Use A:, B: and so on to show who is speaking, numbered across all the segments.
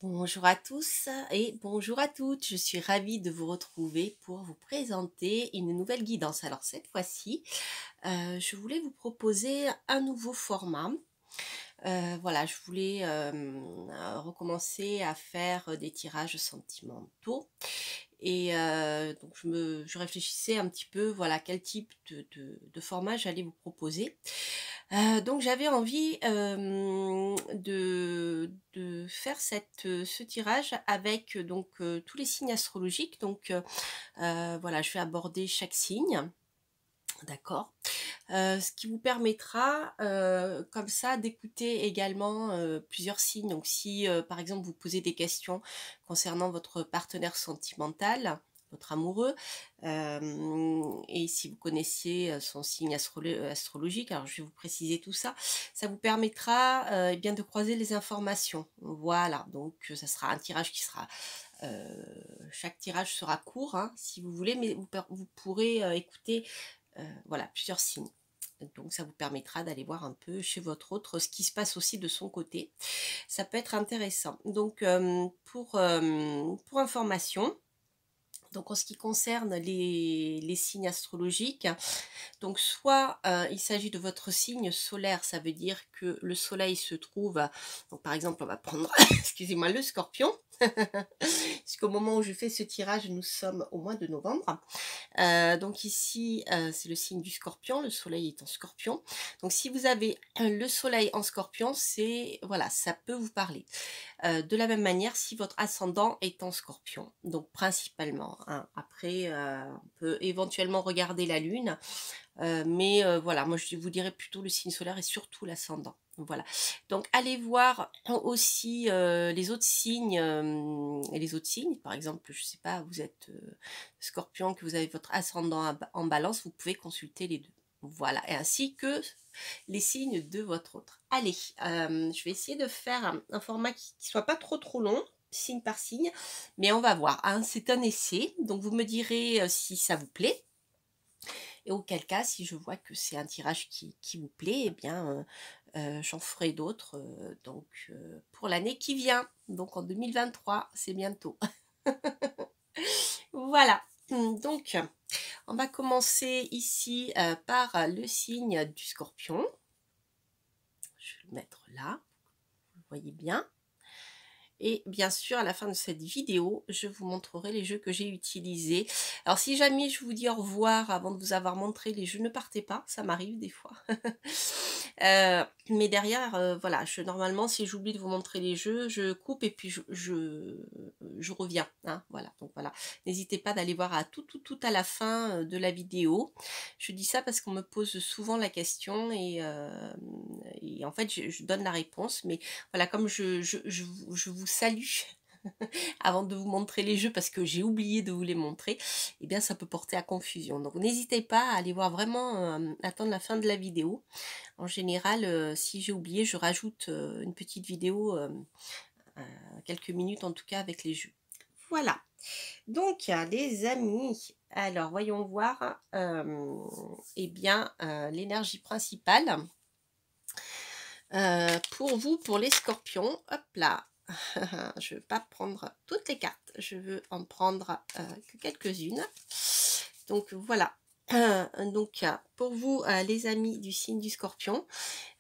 A: Bonjour à tous et bonjour à toutes. Je suis ravie de vous retrouver pour vous présenter une nouvelle guidance. Alors cette fois-ci, je voulais vous proposer un nouveau format. Voilà, je voulais recommencer à faire des tirages sentimentaux. Et donc je réfléchissais un petit peu, voilà, quel type de format j'allais vous proposer. Donc j'avais envie, de faire ce tirage avec, tous les signes astrologiques. Voilà, je vais aborder chaque signe, d'accord? Ce qui vous permettra, comme ça, d'écouter également, plusieurs signes. Donc si, par exemple, vous posez des questions concernant votre partenaire sentimental, votre amoureux, et si vous connaissiez, son signe astrologique, alors je vais vous préciser tout ça, ça vous permettra, eh bien de croiser les informations. Voilà, donc ça sera un tirage qui sera, chaque tirage sera court, hein, si vous voulez, mais vous pourrez, écouter, voilà, plusieurs signes. Donc ça vous permettra d'aller voir un peu chez votre autre ce qui se passe aussi de son côté. Ça peut être intéressant. Donc pour information, donc en ce qui concerne les signes astrologiques, donc soit il s'agit de votre signe solaire, ça veut dire que le soleil se trouve, donc par exemple on va prendre, excusez-moi, le scorpion, puisqu'au moment où je fais ce tirage, nous sommes au mois de novembre. Donc ici, c'est le signe du scorpion, le soleil est en scorpion. Donc si vous avez le soleil en scorpion, c'est voilà, ça peut vous parler. De la même manière, si votre ascendant est en scorpion, donc principalement, hein. Après, on peut éventuellement regarder la lune, mais voilà, moi je vous dirais plutôt le signe solaire et surtout l'ascendant. Voilà. Donc allez voir aussi les autres signes et les autres signes. Par exemple, je sais pas, vous êtes scorpion, que vous avez votre ascendant en balance, vous pouvez consulter les deux. Voilà, et ainsi que les signes de votre autre. Allez, je vais essayer de faire un format qui soit pas trop long, signe par signe, mais on va voir, hein. C'est un essai, donc vous me direz si ça vous plaît. Et auquel cas, si je vois que c'est un tirage qui vous plaît, eh bien, j'en ferai d'autres pour l'année qui vient. Donc en 2023, c'est bientôt. Voilà. Donc, on va commencer ici par le signe du scorpion. Je vais le mettre là, vous voyez bien. Et bien sûr, à la fin de cette vidéo, je vous montrerai les jeux que j'ai utilisés. Alors si jamais je vous dis au revoir avant de vous avoir montré les jeux, ne partez pas, ça m'arrive des fois. Mais derrière, voilà, normalement, si j'oublie de vous montrer les jeux, je coupe et puis je reviens, hein, voilà. Donc voilà, n'hésitez pas d'aller voir à tout à la fin de la vidéo. Je dis ça parce qu'on me pose souvent la question et en fait, je donne la réponse, mais voilà, comme je vous salue avant de vous montrer les jeux parce que j'ai oublié de vous les montrer, eh bien ça peut porter à confusion. Donc n'hésitez pas à aller voir vraiment, attendre la fin de la vidéo. En général, si j'ai oublié, je rajoute une petite vidéo, quelques minutes en tout cas avec les jeux. Voilà. Donc les amis, alors voyons voir eh bien l'énergie principale pour vous, pour les scorpions. Hop là. Je ne veux pas prendre toutes les cartes, je veux en prendre que quelques-unes. Donc voilà. Donc pour vous les amis du signe du scorpion,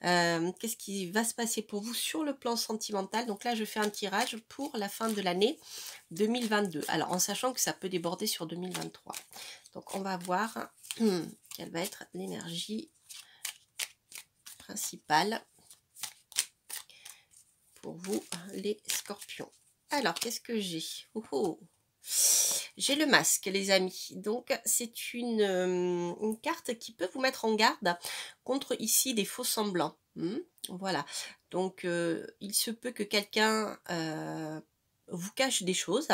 A: qu'est-ce qui va se passer pour vous sur le plan sentimental? Donc là je fais un tirage pour la fin de l'année 2022, alors en sachant que ça peut déborder sur 2023. Donc on va voir quelle va être l'énergie principale pour vous les scorpions. Alors qu'est-ce que j'ai? J'ai le masque les amis, donc c'est une carte qui peut vous mettre en garde contre ici des faux semblants. Voilà, donc il se peut que quelqu'un vous cache des choses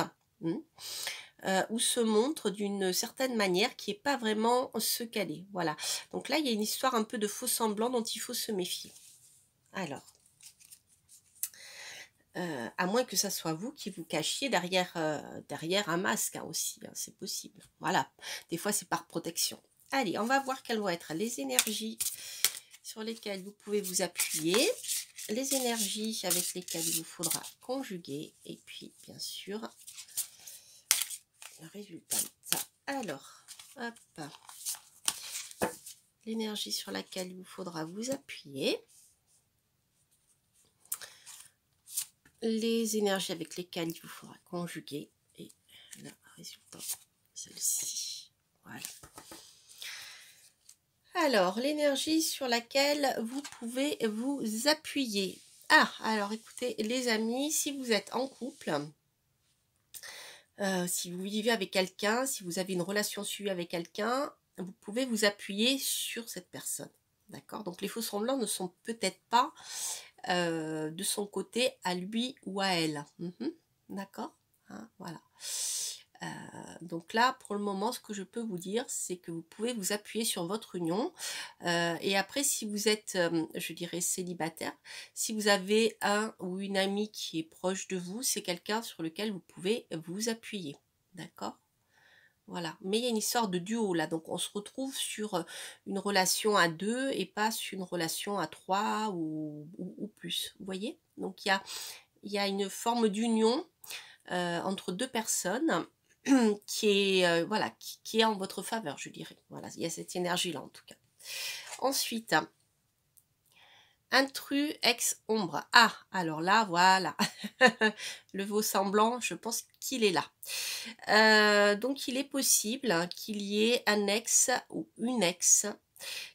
A: ou se montre d'une certaine manière qui n'est pas vraiment ce qu'elle est. Voilà, donc là il y a une histoire un peu de faux semblants dont il faut se méfier. Alors, à moins que ça soit vous qui vous cachiez derrière un masque hein, aussi, hein, c'est possible. Voilà, des fois c'est par protection. Allez, on va voir quelles vont être les énergies sur lesquelles vous pouvez vous appuyer. les énergies avec lesquelles il vous faudra conjuguer et puis bien sûr le résultat de ça. Alors, hop, l'énergie sur laquelle il vous faudra vous appuyer, les énergies avec lesquelles il vous faudra conjuguer et le résultat, celle-ci. Voilà. Alors, l'énergie sur laquelle vous pouvez vous appuyer. Ah, alors écoutez, les amis, si vous êtes en couple, si vous vivez avec quelqu'un, si vous avez une relation suivie avec quelqu'un, vous pouvez vous appuyer sur cette personne. D'accord? Donc, les faux semblants ne sont peut-être pas de son côté à lui ou à elle. D'accord? Hein, voilà. Donc là, pour le moment, ce que je peux vous dire, c'est que vous pouvez vous appuyer sur votre union. Et après, si vous êtes, je dirais, célibataire, si vous avez un ou une amie qui est proche de vous, c'est quelqu'un sur lequel vous pouvez vous appuyer. D'accord? Voilà. Mais il y a une histoire de duo là. Donc, on se retrouve sur une relation à deux et pas sur une relation à trois ou plus. Vous voyez? Donc, il y a une forme d'union entre deux personnes qui est, voilà, qui est en votre faveur, je dirais. Voilà, il y a cette énergie-là en tout cas. Ensuite, intrus ex ombre. Ah, alors là, voilà. Le veau semblant, je pense qu'il est là. Donc, il est possible qu'il y ait un ex ou une ex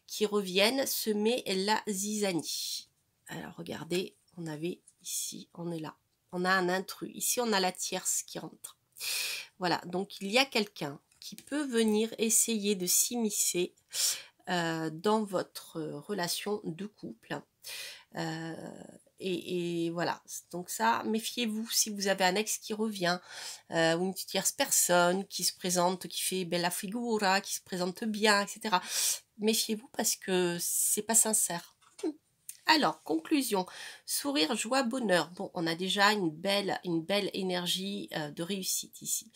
A: qui revienne semer la zizanie. Alors, regardez, on avait ici, on est là. On a un intrus. Ici, on a la tierce qui rentre. Voilà, donc il y a quelqu'un qui peut venir essayer de s'immiscer dans votre relation de couple. Et voilà, donc ça, méfiez-vous si vous avez un ex qui revient ou une tierce personne qui se présente, qui fait bella figura, qui se présente bien, etc. Méfiez-vous parce que c'est pas sincère. Alors, conclusion, sourire, joie, bonheur. Bon, on a déjà une belle énergie de réussite ici.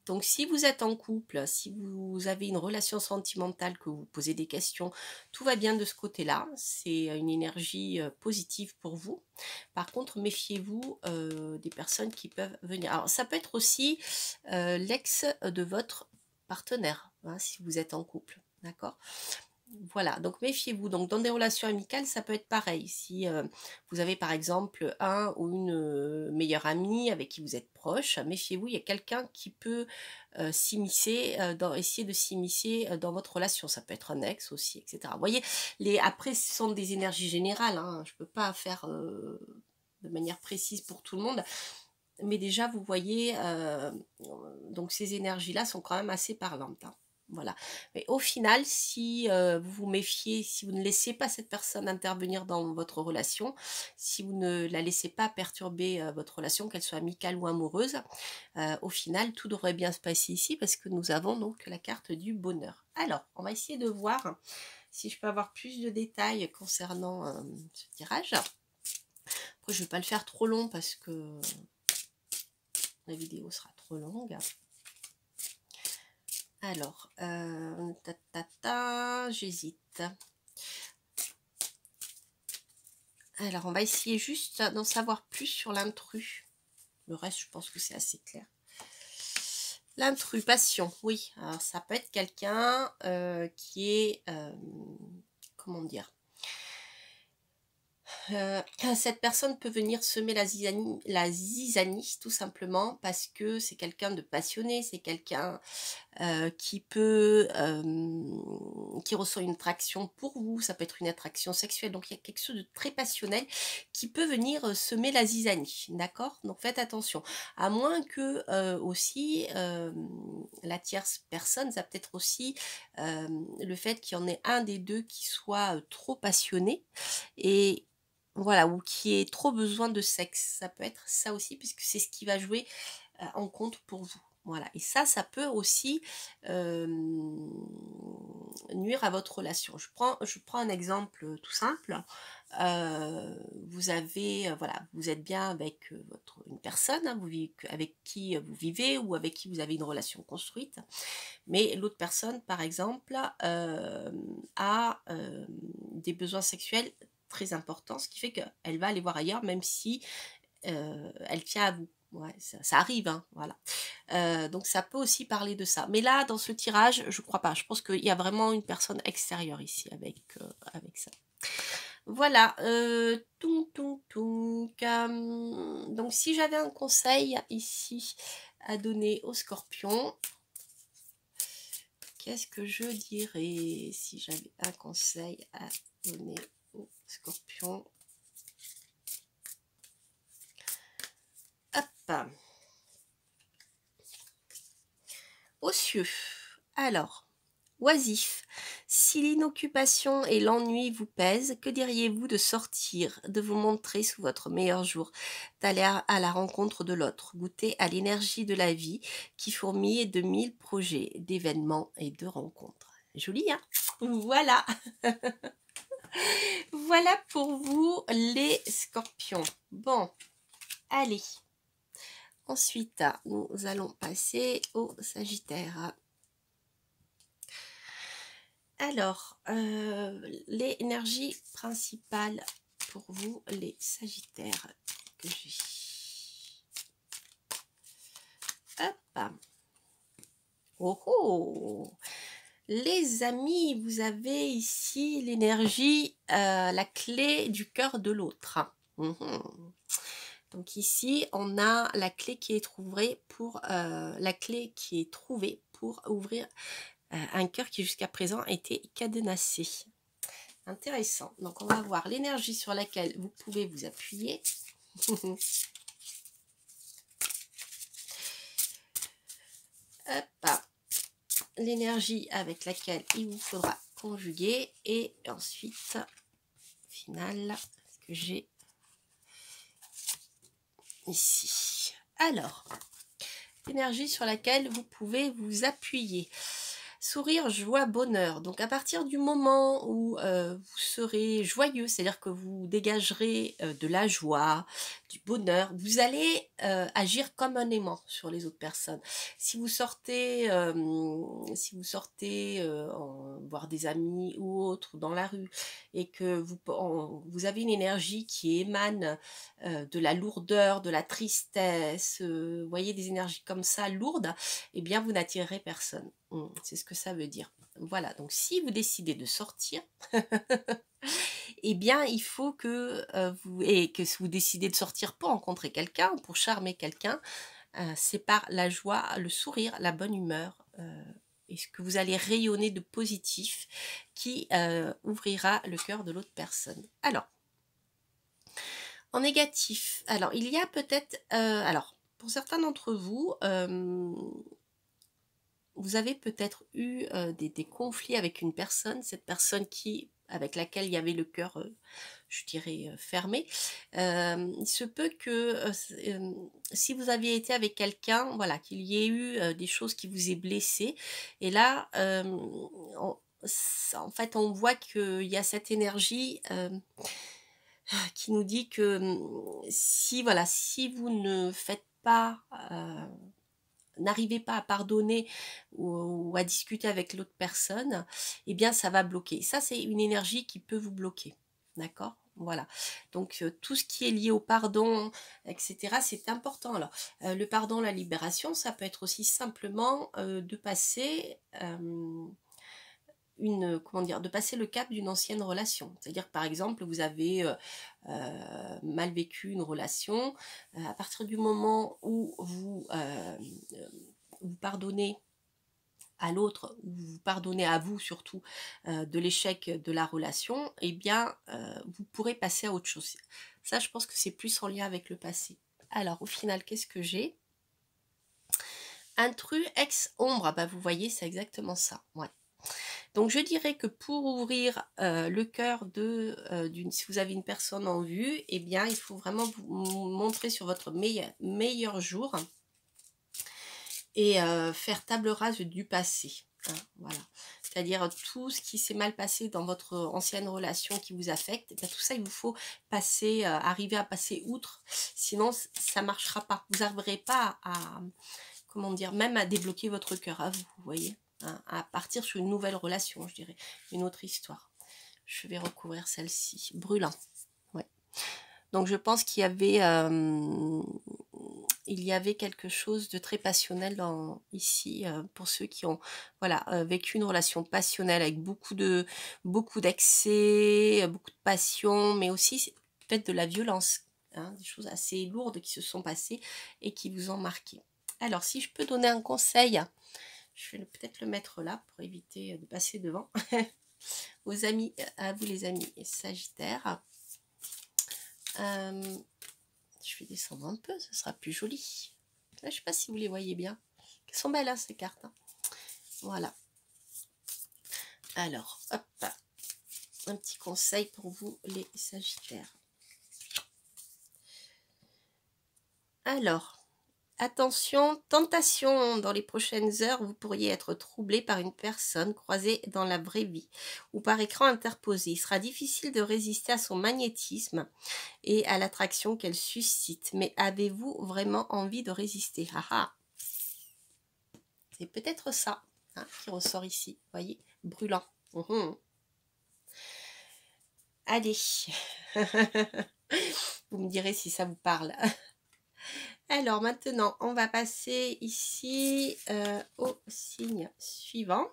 A: Donc, si vous êtes en couple, si vous avez une relation sentimentale, que vous posez des questions, tout va bien de ce côté-là. C'est une énergie positive pour vous. Par contre, méfiez-vous des personnes qui peuvent venir. Alors, ça peut être aussi l'ex de votre partenaire, hein, si vous êtes en couple. D'accord? Voilà, donc méfiez-vous. Donc dans des relations amicales, ça peut être pareil. Si vous avez par exemple un ou une meilleure amie avec qui vous êtes proche, méfiez-vous, il y a quelqu'un qui peut s'immiscer, essayer de s'immiscer dans votre relation. Ça peut être un ex aussi, etc. Vous voyez, après, ce sont des énergies générales, hein. Je ne peux pas faire de manière précise pour tout le monde. Mais déjà, vous voyez, donc ces énergies-là sont quand même assez parlantes, hein. Voilà. Mais au final, si vous vous méfiez, si vous ne laissez pas cette personne intervenir dans votre relation, si vous ne la laissez pas perturber votre relation, qu'elle soit amicale ou amoureuse, au final, tout devrait bien se passer ici parce que nous avons donc la carte du bonheur. Alors, on va essayer de voir si je peux avoir plus de détails concernant ce tirage. Après, je ne vais pas le faire trop long parce que la vidéo sera trop longue. Alors, j'hésite. Alors, on va essayer juste d'en savoir plus sur l'intrus. Le reste, je pense que c'est assez clair. L'intrus, passion, oui. Alors, ça peut être quelqu'un qui est, comment dire, cette personne peut venir semer la zizanie tout simplement parce que c'est quelqu'un de passionné, c'est quelqu'un qui ressent une attraction pour vous, ça peut être une attraction sexuelle, donc il y a quelque chose de très passionnel qui peut venir semer la zizanie, d'accord? Donc faites attention, à moins que aussi la tierce personne, ça peut être aussi le fait qu'il y en ait un des deux qui soit trop passionné et voilà, ou qui ait trop besoin de sexe, ça peut être ça aussi puisque c'est ce qui va jouer en compte pour vous. Voilà, et ça peut aussi nuire à votre relation. Je prends un exemple tout simple. Vous avez, voilà, vous êtes bien avec une personne, hein, avec qui vous vivez ou avec qui vous avez une relation construite, mais l'autre personne, par exemple, a des besoins sexuels très important, ce qui fait qu'elle va aller voir ailleurs, même si elle tient à vous. Ouais, ça arrive, hein, voilà. Donc ça peut aussi parler de ça. Mais là, dans ce tirage, je crois pas. Je pense qu'il y a vraiment une personne extérieure ici avec ça. Voilà, donc si j'avais un conseil ici à donner aux scorpions, qu'est-ce que je dirais si j'avais un conseil à donner aux scorpions? Hop, aux cieux. Alors, oisif, si l'inoccupation et l'ennui vous pèsent, que diriez-vous de sortir, de vous montrer sous votre meilleur jour, d'aller à la rencontre de l'autre, goûter à l'énergie de la vie qui fourmille de 1000 projets, d'événements et de rencontres. Joli, hein? Voilà. Voilà pour vous les scorpions. Bon, allez. Ensuite, nous allons passer au Sagittaire. Alors, l'énergie principale pour vous, les Sagittaires, que j'ai. Hop. Oh oh. Les amis, vous avez ici l'énergie, la clé du cœur de l'autre. Donc ici, on a la clé qui est trouvée pour ouvrir un cœur qui jusqu'à présent était cadenassé. Intéressant. Donc on va voir l'énergie sur laquelle vous pouvez vous appuyer. Hop. L'énergie avec laquelle il vous faudra conjuguer. Et ensuite, final, ce que j'ai ici. Alors, l'énergie sur laquelle vous pouvez vous appuyer. Sourire, joie, bonheur. Donc à partir du moment où vous serez joyeux, c'est-à-dire que vous dégagerez de la joie, du bonheur, vous allez agir comme un aimant sur les autres personnes. Si vous sortez voir des amis ou autres dans la rue et que vous avez une énergie qui émane de la lourdeur, de la tristesse, vous voyez des énergies comme ça lourdes, eh bien vous n'attirerez personne. C'est ce que ça veut dire. Voilà, donc si vous décidez de sortir, eh bien il faut que vous décidez de sortir pour rencontrer quelqu'un, pour charmer quelqu'un, c'est par la joie, le sourire, la bonne humeur, et ce que vous allez rayonner de positif qui ouvrira le cœur de l'autre personne. Alors, en négatif, alors il y a peut-être, alors pour certains d'entre vous, vous avez peut-être eu des conflits avec une personne, cette personne avec laquelle il y avait le cœur, je dirais, fermé. Il se peut que si vous aviez été avec quelqu'un, voilà, qu'il y ait eu des choses qui vous aient blessé. Et là, en fait, on voit qu'il y a cette énergie qui nous dit que si vous ne faites pas n'arrivez pas à pardonner ou à discuter avec l'autre personne, eh bien ça va bloquer. Ça, c'est une énergie qui peut vous bloquer. D'accord? Voilà. Donc tout ce qui est lié au pardon, etc., c'est important. Alors, le pardon, la libération, ça peut être aussi simplement de passer de passer le cap d'une ancienne relation. C'est-à-dire que par exemple, vous avez mal vécu une relation, à partir du moment où vous pardonnez à l'autre, ou vous pardonnez à vous surtout de l'échec de la relation, eh bien vous pourrez passer à autre chose. Ça, je pense que c'est plus en lien avec le passé. Alors au final, qu'est-ce que j'ai? Intrus ex ombre, bah, vous voyez, c'est exactement ça. Ouais. Donc je dirais que pour ouvrir le cœur si vous avez une personne en vue, eh bien il faut vraiment vous montrer sur votre meilleur jour et faire table rase du passé. Hein, voilà. C'est-à-dire tout ce qui s'est mal passé dans votre ancienne relation qui vous affecte, eh bien, tout ça il vous faut arriver à passer outre, sinon ça ne marchera pas. Vous n'arriverez pas à, comment dire, même à débloquer votre cœur à vous, vous voyez, hein, à partir sur une nouvelle relation, je dirais, une autre histoire. Je vais recouvrir celle-ci. Brûlant. Ouais. Donc je pense qu'il y avait quelque chose de très passionnel ici pour ceux qui ont voilà, vécu une relation passionnelle avec beaucoup d'excès, beaucoup de passion, mais aussi peut-être de la violence, hein, des choses assez lourdes qui se sont passées et qui vous ont marqué. Alors si je peux donner un conseil, je vais peut-être le mettre là pour éviter de passer devant. Aux amis, à vous les amis Sagittaire. Je vais descendre un peu, ce sera plus joli. Là, je ne sais pas si vous les voyez bien. Elles sont belles, hein, ces cartes. Hein. Voilà. Alors, hop, un petit conseil pour vous, les Sagittaires. Alors, attention, tentation, dans les prochaines heures, vous pourriez être troublé par une personne croisée dans la vraie vie ou par écran interposé. Il sera difficile de résister à son magnétisme et à l'attraction qu'elle suscite. Mais avez-vous vraiment envie de résister? Ah ah. C'est peut-être ça hein, qui ressort ici, vous voyez, brûlant. Allez, vous me direz si ça vous parle. Alors maintenant, on va passer ici au signe suivant,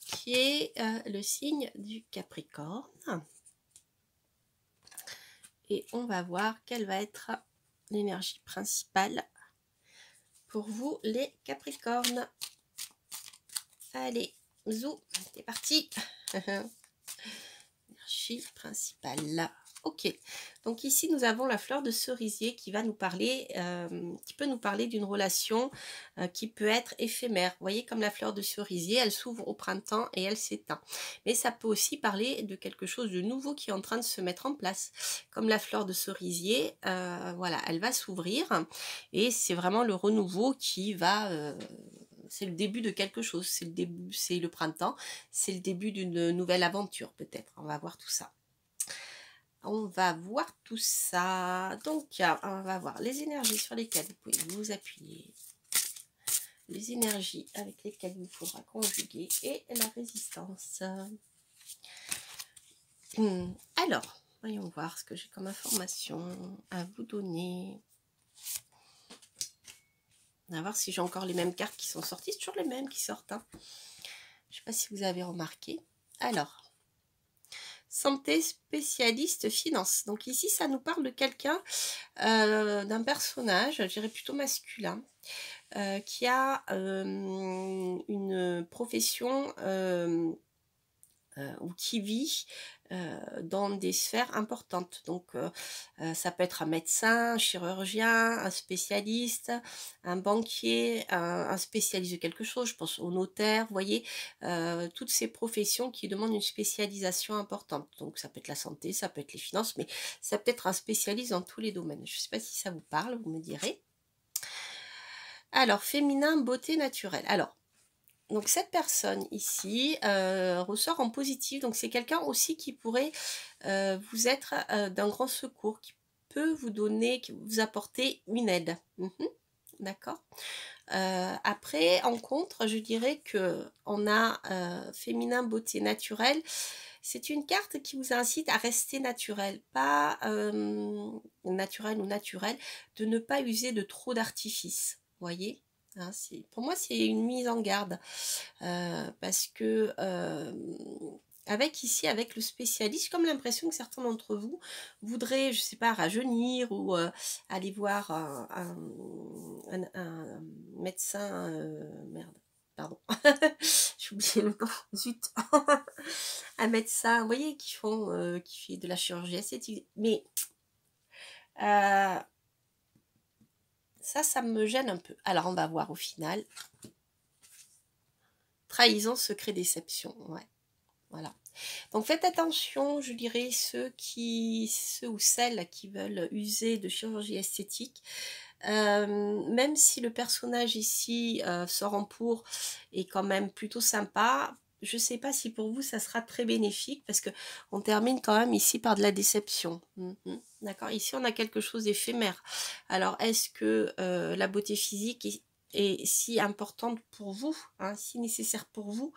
A: qui est le signe du Capricorne. Et on va voir quelle va être l'énergie principale pour vous, les Capricornes. Allez, zou, c'est parti. Énergie principale. Ok, donc ici nous avons la fleur de cerisier qui va nous parler, qui peut nous parler d'une relation qui peut être éphémère. Vous voyez, comme la fleur de cerisier, elle s'ouvre au printemps et elle s'éteint. Mais ça peut aussi parler de quelque chose de nouveau qui est en train de se mettre en place. Comme la fleur de cerisier, voilà, elle va s'ouvrir et c'est vraiment le renouveau qui va... c'est le début de quelque chose, c'est le début, c'est le printemps, c'est le début d'une nouvelle aventure peut-être. On va voir tout ça. On va voir tout ça. Donc, on va voir les énergies sur lesquelles vous pouvez vous appuyer. Les énergies avec lesquelles il vous faudra conjuguer et la résistance. Alors, voyons voir ce que j'ai comme information à vous donner. On va voir si j'ai encore les mêmes cartes qui sont sorties. C'est toujours les mêmes qui sortent. Hein. Je ne sais pas si vous avez remarqué. Alors, santé spécialiste finance. Donc ici, ça nous parle de quelqu'un, d'un personnage, je dirais plutôt masculin, qui a une profession ou qui vit dans des sphères importantes. Donc ça peut être un médecin, un chirurgien, un spécialiste, un banquier, un spécialiste de quelque chose, je pense au notaire, vous voyez, toutes ces professions qui demandent une spécialisation importante. Donc ça peut être la santé, ça peut être les finances, mais ça peut être un spécialiste dans tous les domaines. Je ne sais pas si ça vous parle, vous me direz. Alors, féminin, beauté naturelle. Alors, donc cette personne ici ressort en positif, donc c'est quelqu'un aussi qui pourrait vous être d'un grand secours, qui peut vous donner, qui vous apporter une aide. D'accord. Après, en contre, je dirais que on a féminin, beauté naturelle. C'est une carte qui vous incite à rester naturel, pas naturel ou naturel, de ne pas user de trop d'artifices, voyez. Hein, pour moi, c'est une mise en garde parce que avec le spécialiste, j'ai comme l'impression que certains d'entre vous voudraient, je sais pas, rajeunir ou aller voir un médecin, merde, pardon, j'ai oublié le nom, zut, un médecin, vous voyez, qui fait de la chirurgie esthétique, mais ça me gêne un peu. Alors on va voir au final. Trahison, secret, déception, ouais. Voilà. Donc faites attention, je dirais, ceux ou celles qui veulent user de chirurgie esthétique. Même si le personnage ici sort en pour est quand même plutôt sympa, je ne sais pas si pour vous ça sera très bénéfique parce que on termine quand même ici par de la déception. D'accord. Ici on a quelque chose d'éphémère. Alors est-ce que la beauté physique est si importante pour vous, hein, si nécessaire pour vous,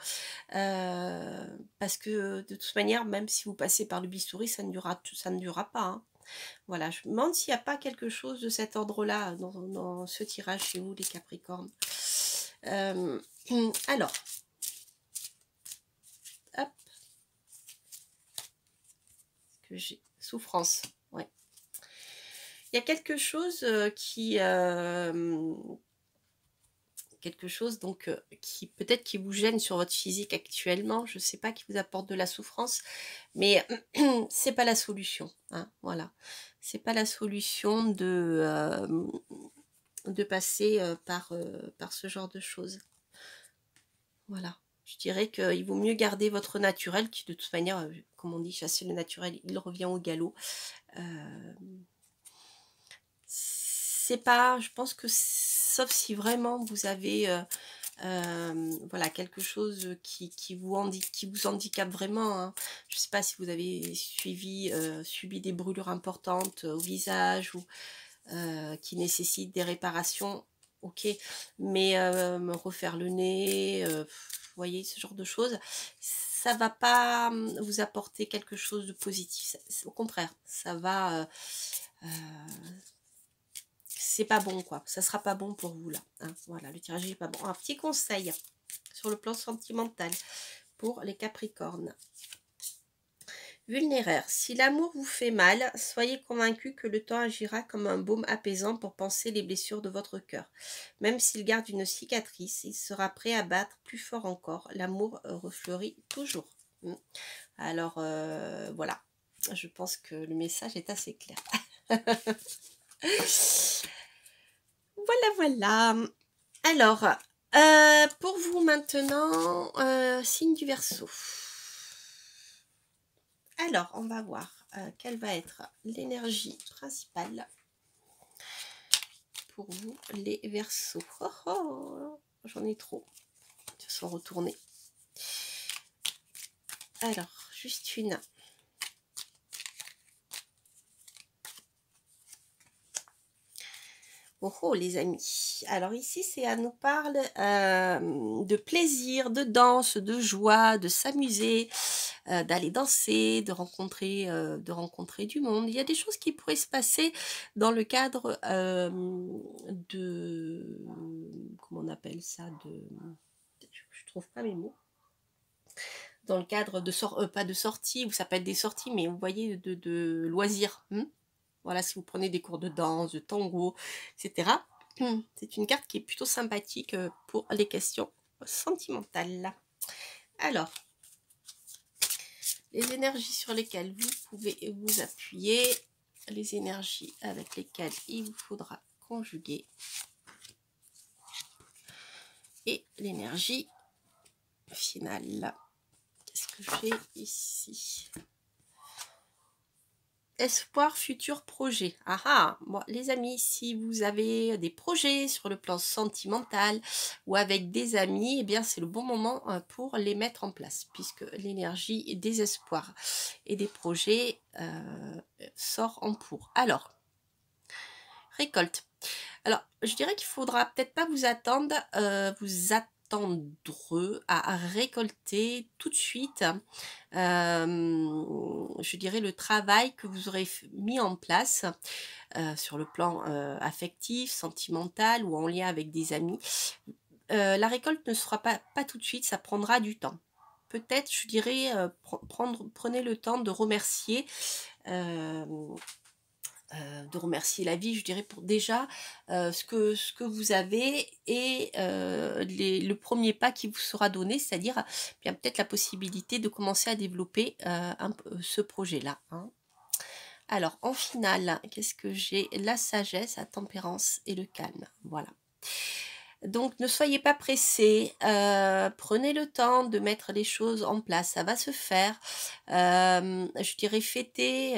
A: parce que de toute manière, même si vous passez par le bistouri, ça ne durera pas, hein. Voilà, je me demande s'il n'y a pas quelque chose de cet ordre-là dans ce tirage chez vous, les Capricornes. Alors, hop, que j'ai souffrance, ouais. Il y a quelque chose quelque chose donc qui peut-être qui vous gêne sur votre physique actuellement, je ne sais pas, qui vous apporte de la souffrance, mais c'est pas la solution, hein, voilà. C'est pas la solution de passer par ce genre de choses. Voilà. Je dirais qu'il vaut mieux garder votre naturel, qui de toute manière, comme on dit, chasser le naturel, il revient au galop. C'est pas, je pense que sauf si vraiment vous avez voilà, quelque chose qui vous handicape vraiment, hein. Je ne sais pas si vous avez subi des brûlures importantes au visage ou qui nécessitent des réparations, ok, mais me refaire le nez, vous voyez, ce genre de choses, ça va pas vous apporter quelque chose de positif. Au contraire, ça va... c'est pas bon, quoi. Ça sera pas bon pour vous, là, hein. Voilà, le tirage est pas bon. Un petit conseil sur le plan sentimental pour les Capricornes. Vulnéraire, si l'amour vous fait mal, soyez convaincu que le temps agira comme un baume apaisant pour panser les blessures de votre cœur. Même s'il garde une cicatrice, il sera prêt à battre plus fort encore. L'amour refleurit toujours. Alors, voilà. Je pense que le message est assez clair. Voilà, voilà. Alors, pour vous maintenant, signe du Verseau. Alors, on va voir quelle va être l'énergie principale pour vous, les Verseaux. Oh, oh, j'en ai trop. Ils se sont retournés. Alors, juste une. Oh, oh, les amis. Alors ici, elle nous parle de plaisir, de danse, de joie, de s'amuser, d'aller danser, de rencontrer du monde. Il y a des choses qui pourraient se passer dans le cadre de... Comment on appelle ça, je trouve pas mes mots. Dans le cadre de pas de sortie, ou ça peut être des sorties, mais vous voyez, de loisirs. Voilà, si vous prenez des cours de danse, de tango, etc. C'est une carte qui est plutôt sympathique pour les questions sentimentales. Alors, les énergies sur lesquelles vous pouvez vous appuyer, les énergies avec lesquelles il vous faudra conjuguer, et l'énergie finale. Qu'est-ce que j'ai ici ? Espoir, futur projet. Ah ah, bon, les amis, si vous avez des projets sur le plan sentimental ou avec des amis, eh bien c'est le bon moment pour les mettre en place, puisque l'énergie des espoirs et des projets sort en pour. Alors, récolte. Alors, je dirais qu'il faudra peut-être pas vous attendre, à récolter tout de suite, je dirais, le travail que vous aurez mis en place sur le plan affectif, sentimental ou en lien avec des amis. La récolte ne sera pas tout de suite, ça prendra du temps. Peut-être, je dirais, prenez le temps de remercier la vie, je dirais, pour déjà ce que vous avez et le premier pas qui vous sera donné, c'est-à-dire bien peut-être la possibilité de commencer à développer ce projet-là, hein. Alors, en finale, qu'est-ce que j'ai ? La sagesse, la tempérance et le calme. Voilà. Donc, ne soyez pas pressés. Prenez le temps de mettre les choses en place. Ça va se faire. Je dirais fêter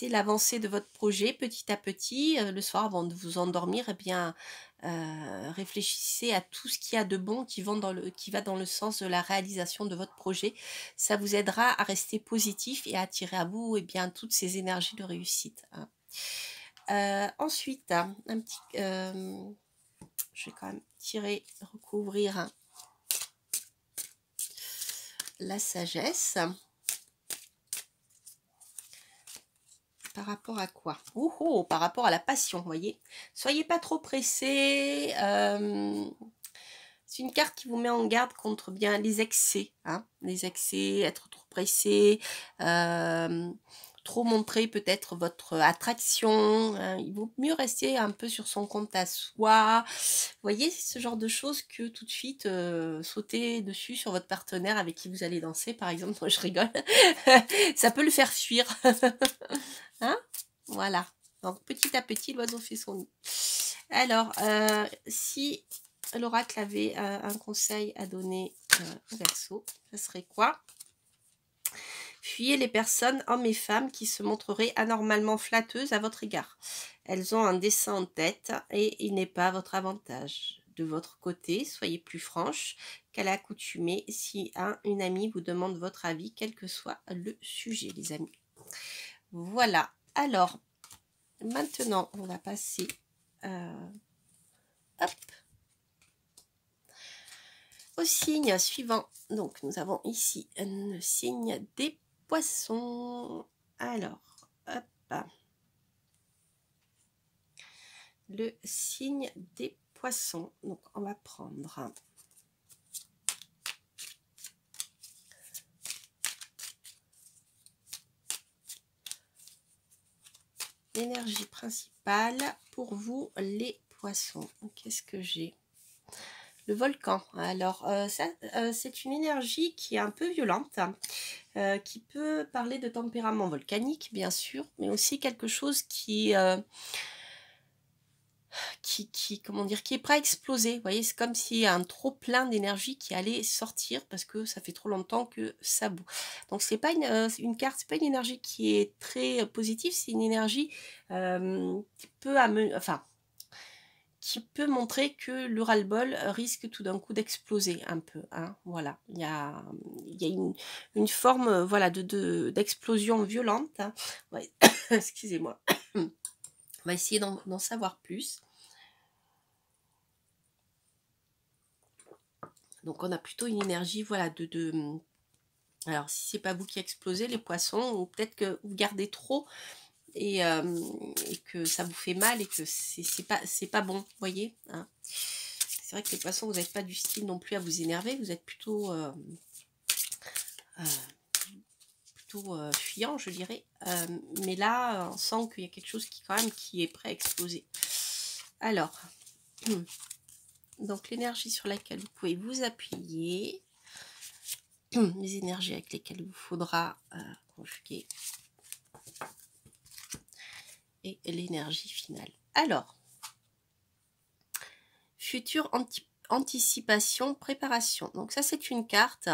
A: l'avancée de votre projet petit à petit. Le soir, avant de vous endormir, eh bien, réfléchissez à tout ce qu'il y a de bon qui va dans le sens de la réalisation de votre projet. Ça vous aidera à rester positif et à attirer à vous, eh bien, toutes ces énergies de réussite, hein. Ensuite, un petit... Je vais quand même tirer, recouvrir la sagesse. Par rapport à quoi? Oh, oh, par rapport à la passion, vous voyez. Soyez pas trop pressés. C'est une carte qui vous met en garde contre bien les excès. Hein, les excès, être trop pressé, trop montrer peut-être votre attraction. Il vaut mieux rester un peu sur son compte à soi. Vous voyez, ce genre de choses que tout de suite sauter dessus sur votre partenaire avec qui vous allez danser, par exemple. Moi, je rigole. Ça peut le faire fuir. Hein? Voilà. Donc, petit à petit, l'oiseau fait son nid. Alors, si l'oracle avait un conseil à donner au Verseau, ça serait quoi? Fuyez les personnes, hommes et femmes, qui se montreraient anormalement flatteuses à votre égard. Elles ont un dessein en tête et il n'est pas à votre avantage. De votre côté, soyez plus franche qu'à l'accoutumée si une amie vous demande votre avis, quel que soit le sujet, les amis. Voilà. Alors, maintenant, on va passer hop, au signe suivant. Donc, nous avons ici le signe des poissons. Alors, hop, le signe des poissons. Donc, on va prendre l'énergie principale pour vous, les poissons. Qu'est-ce que j'ai? Le volcan. Alors, c'est une énergie qui est un peu violente, qui peut parler de tempérament volcanique, bien sûr, mais aussi quelque chose comment dire, qui est prêt à exploser. Vous voyez, c'est comme s'il y a un trop plein d'énergie qui allait sortir parce que ça fait trop longtemps que ça bout. Donc c'est pas une carte, c'est pas une énergie qui est très positive, c'est une énergie qui peut qui peut montrer que le ras-le-bol risque tout d'un coup d'exploser un peu. Hein, voilà, il y a une forme voilà d'explosion violente. Hein. Ouais. Excusez-moi. On va essayer d'en savoir plus. Donc on a plutôt une énergie, voilà, alors si c'est pas vous qui explosez les poissons, ou peut-être que vous gardez trop et que ça vous fait mal et que c'est pas bon, vous voyez. Hein. C'est vrai que les poissons, vous n'êtes pas du style non plus à vous énerver, vous êtes plutôt fuyant, je dirais. Mais là, on sent qu'il y a quelque chose qui est prêt à exploser. Alors, donc l'énergie sur laquelle vous pouvez vous appuyer, les énergies avec lesquelles il vous faudra conjuguer, et l'énergie finale. Alors, future anticipation, préparation. Donc ça, c'est une carte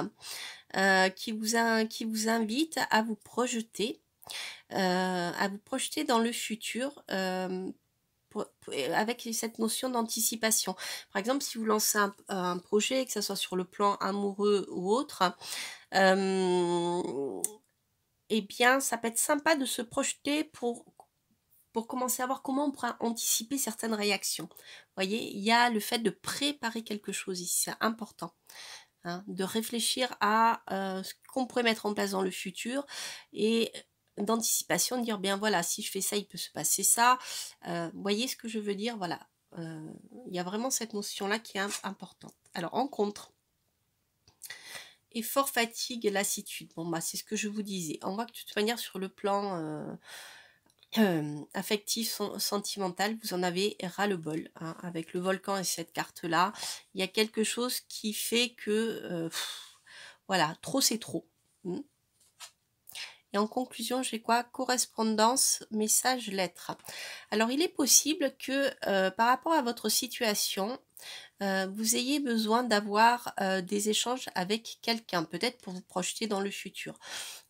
A: qui vous invite à vous projeter dans le futur avec cette notion d'anticipation. Par exemple, si vous lancez un projet, que ce soit sur le plan amoureux ou autre, eh bien, ça peut être sympa de se projeter pour commencer à voir comment on pourra anticiper certaines réactions. Vous voyez, il y a le fait de préparer quelque chose ici, c'est important. Hein, de réfléchir à ce qu'on pourrait mettre en place dans le futur et d'anticipation, de dire bien voilà, si je fais ça, il peut se passer ça. Vous voyez ce que je veux dire? Voilà. Il y a vraiment cette notion-là qui est importante. Alors, en contre, effort, fatigue et lassitude. Bon, bah, c'est ce que je vous disais. On voit que de toute manière, sur le plan affectif, sentimental, vous en avez ras-le-bol. Hein, avec le volcan et cette carte-là, il y a quelque chose qui fait que, voilà, trop c'est trop. Et en conclusion, j'ai quoi? Correspondance, message, lettre. Alors, il est possible que par rapport à votre situation, vous ayez besoin d'avoir des échanges avec quelqu'un, peut-être pour vous projeter dans le futur.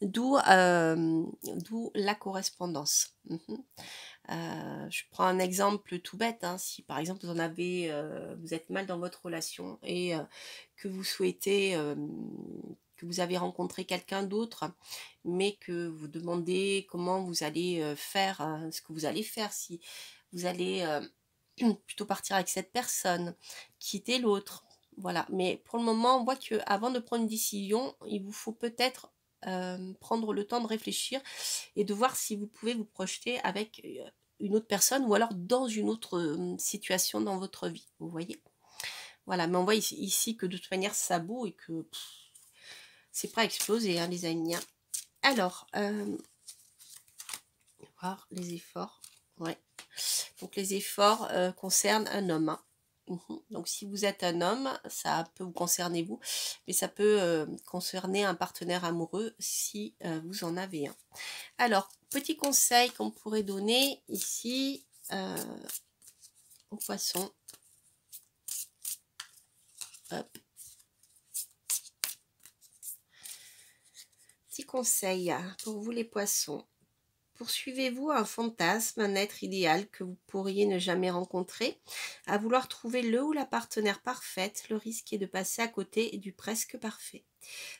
A: D'où la correspondance. Je prends un exemple tout bête. Hein, si par exemple vous êtes mal dans votre relation et que vous souhaitez, que vous avez rencontré quelqu'un d'autre, mais que vous demandez comment vous allez faire, ce que vous allez faire, si vous allez plutôt partir avec cette personne, quitter l'autre. Voilà, mais pour le moment, on voit que avant de prendre une décision, il vous faut peut-être prendre le temps de réfléchir et de voir si vous pouvez vous projeter avec une autre personne ou alors dans une autre situation dans votre vie, vous voyez. Voilà, mais on voit ici que de toute manière ça boue et que c'est prêt à exploser, hein, les amis. Alors, voir les efforts, ouais. Donc les efforts concernent un homme, hein. Donc si vous êtes un homme, ça peut vous concerner vous, mais ça peut concerner un partenaire amoureux si vous en avez un. Alors, petit conseil qu'on pourrait donner ici aux poissons. Hop. Petit conseil pour vous les poissons. Poursuivez-vous un fantasme, un être idéal que vous pourriez ne jamais rencontrer? À vouloir trouver le ou la partenaire parfaite, le risque est de passer à côté du presque parfait.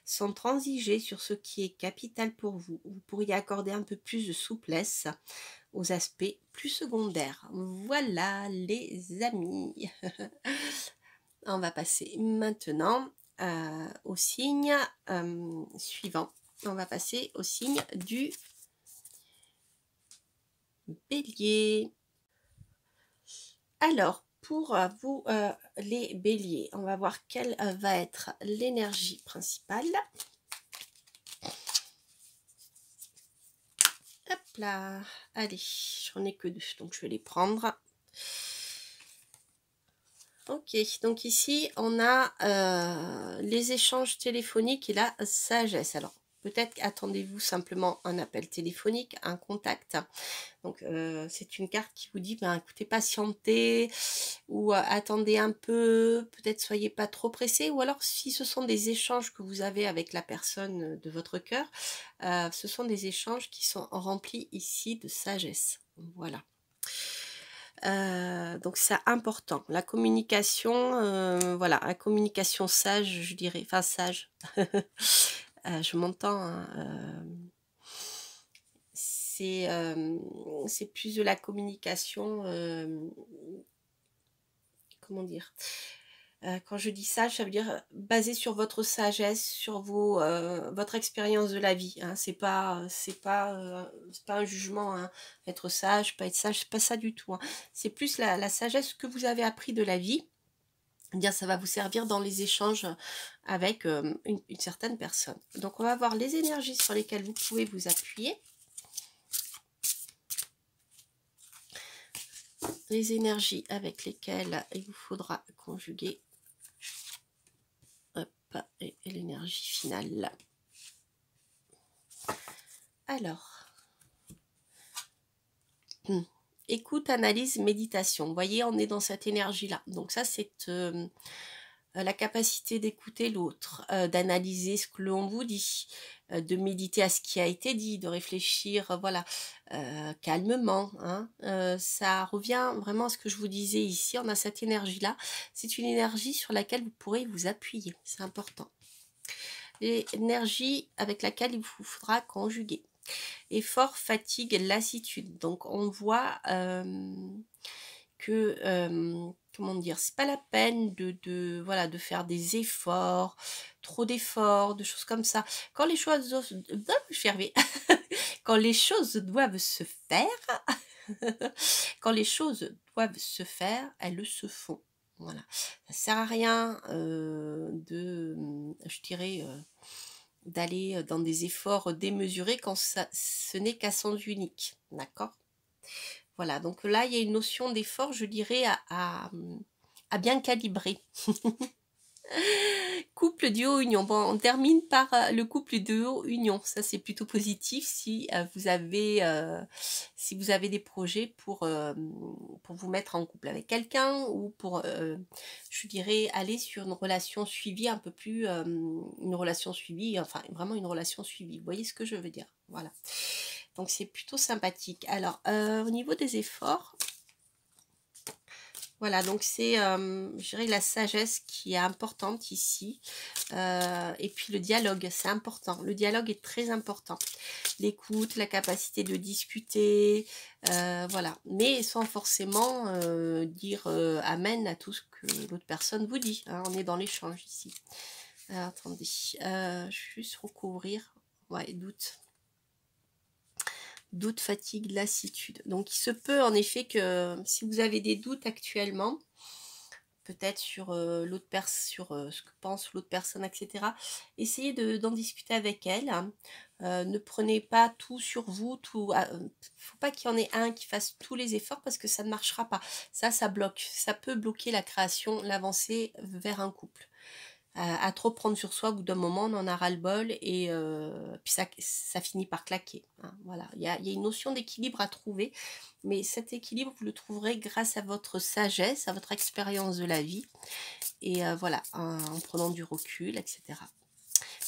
A: Sans transiger sur ce qui est capital pour vous, vous pourriez accorder un peu plus de souplesse aux aspects plus secondaires. Voilà les amis. On va passer maintenant au signe suivant. On va passer au signe du Bélier. Alors, pour vous, les béliers, on va voir quelle va être l'énergie principale. Hop là, allez, j'en ai que 2, donc je vais les prendre. Ok, donc ici, on a les échanges téléphoniques et la sagesse. Alors, peut-être attendez-vous simplement un appel téléphonique, un contact. Donc, c'est une carte qui vous dit, ben, écoutez, patientez ou attendez un peu, peut-être soyez pas trop pressé. Ou alors, si ce sont des échanges que vous avez avec la personne de votre cœur, ce sont des échanges qui sont remplis ici de sagesse. Voilà. Donc c'est important. La communication, voilà, la communication sage, je dirais, enfin sage. Je m'entends, hein, c'est plus de la communication, comment dire? Quand je dis sage, ça veut dire basé sur votre sagesse, sur votre expérience de la vie, hein. C'est pas un jugement, hein. Être sage, pas être sage, c'est pas ça du tout, hein. C'est plus la sagesse que vous avez appris de la vie. Bien, ça va vous servir dans les échanges avec une certaine personne. Donc, on va voir les énergies sur lesquelles vous pouvez vous appuyer. Les énergies avec lesquelles il vous faudra conjuguer. Hop, et l'énergie finale. Alors, écoute, analyse, méditation. Vous voyez, on est dans cette énergie-là. Donc ça, c'est la capacité d'écouter l'autre, d'analyser ce que l'on vous dit, de méditer à ce qui a été dit, de réfléchir, voilà, calmement, hein. Ça revient vraiment à ce que je vous disais ici, on a cette énergie-là. C'est une énergie sur laquelle vous pourrez vous appuyer, c'est important. L'énergie avec laquelle il vous faudra conjuguer. Effort, fatigue, lassitude. Donc on voit que comment dire, c'est pas la peine voilà, de faire des efforts, trop d'efforts, de choses comme ça. Quand les choses quand les choses doivent se faire, quand les choses doivent se faire, elles se font. Voilà, ça sert à rien je dirais, d'aller dans des efforts démesurés quand ce n'est qu'à sens unique, d'accord? Voilà, donc là, il y a une notion d'effort, je dirais, à bien calibrer. Couple duo union. Bon, on termine par le couple duo union. Ça, c'est plutôt positif si vous avez des projets pour vous mettre en couple avec quelqu'un ou pour, je dirais, aller sur une relation suivie un peu plus, une relation suivie, enfin vraiment une relation suivie. Vous voyez ce que je veux dire? Voilà. Donc c'est plutôt sympathique. Alors, au niveau des efforts, Voilà, donc c'est, je dirais la sagesse qui est importante ici, et puis le dialogue, c'est important. Le dialogue est très important. L'écoute, la capacité de discuter, voilà. Mais sans forcément, dire, amen à tout ce que l'autre personne vous dit, hein. On est dans l'échange ici. Alors attendez, juste recouvrir. Ouais, doute. Doute, fatigue, lassitude. Donc il se peut en effet que si vous avez des doutes actuellement, peut-être sur l'autre personne, sur ce que pense l'autre personne, etc. Essayez d'en discuter avec elle, hein. Ne prenez pas tout sur vous, tout. Faut pas qu'il y en ait un qui fasse tous les efforts parce que ça ne marchera pas. Ça bloque. Ça peut bloquer la création, l'avancée vers un couple. À trop prendre sur soi, au bout d'un moment, on en a ras-le-bol et puis ça finit par claquer, hein. Voilà, il y a une notion d'équilibre à trouver, mais cet équilibre, vous le trouverez grâce à votre sagesse, à votre expérience de la vie, et voilà, en prenant du recul, etc.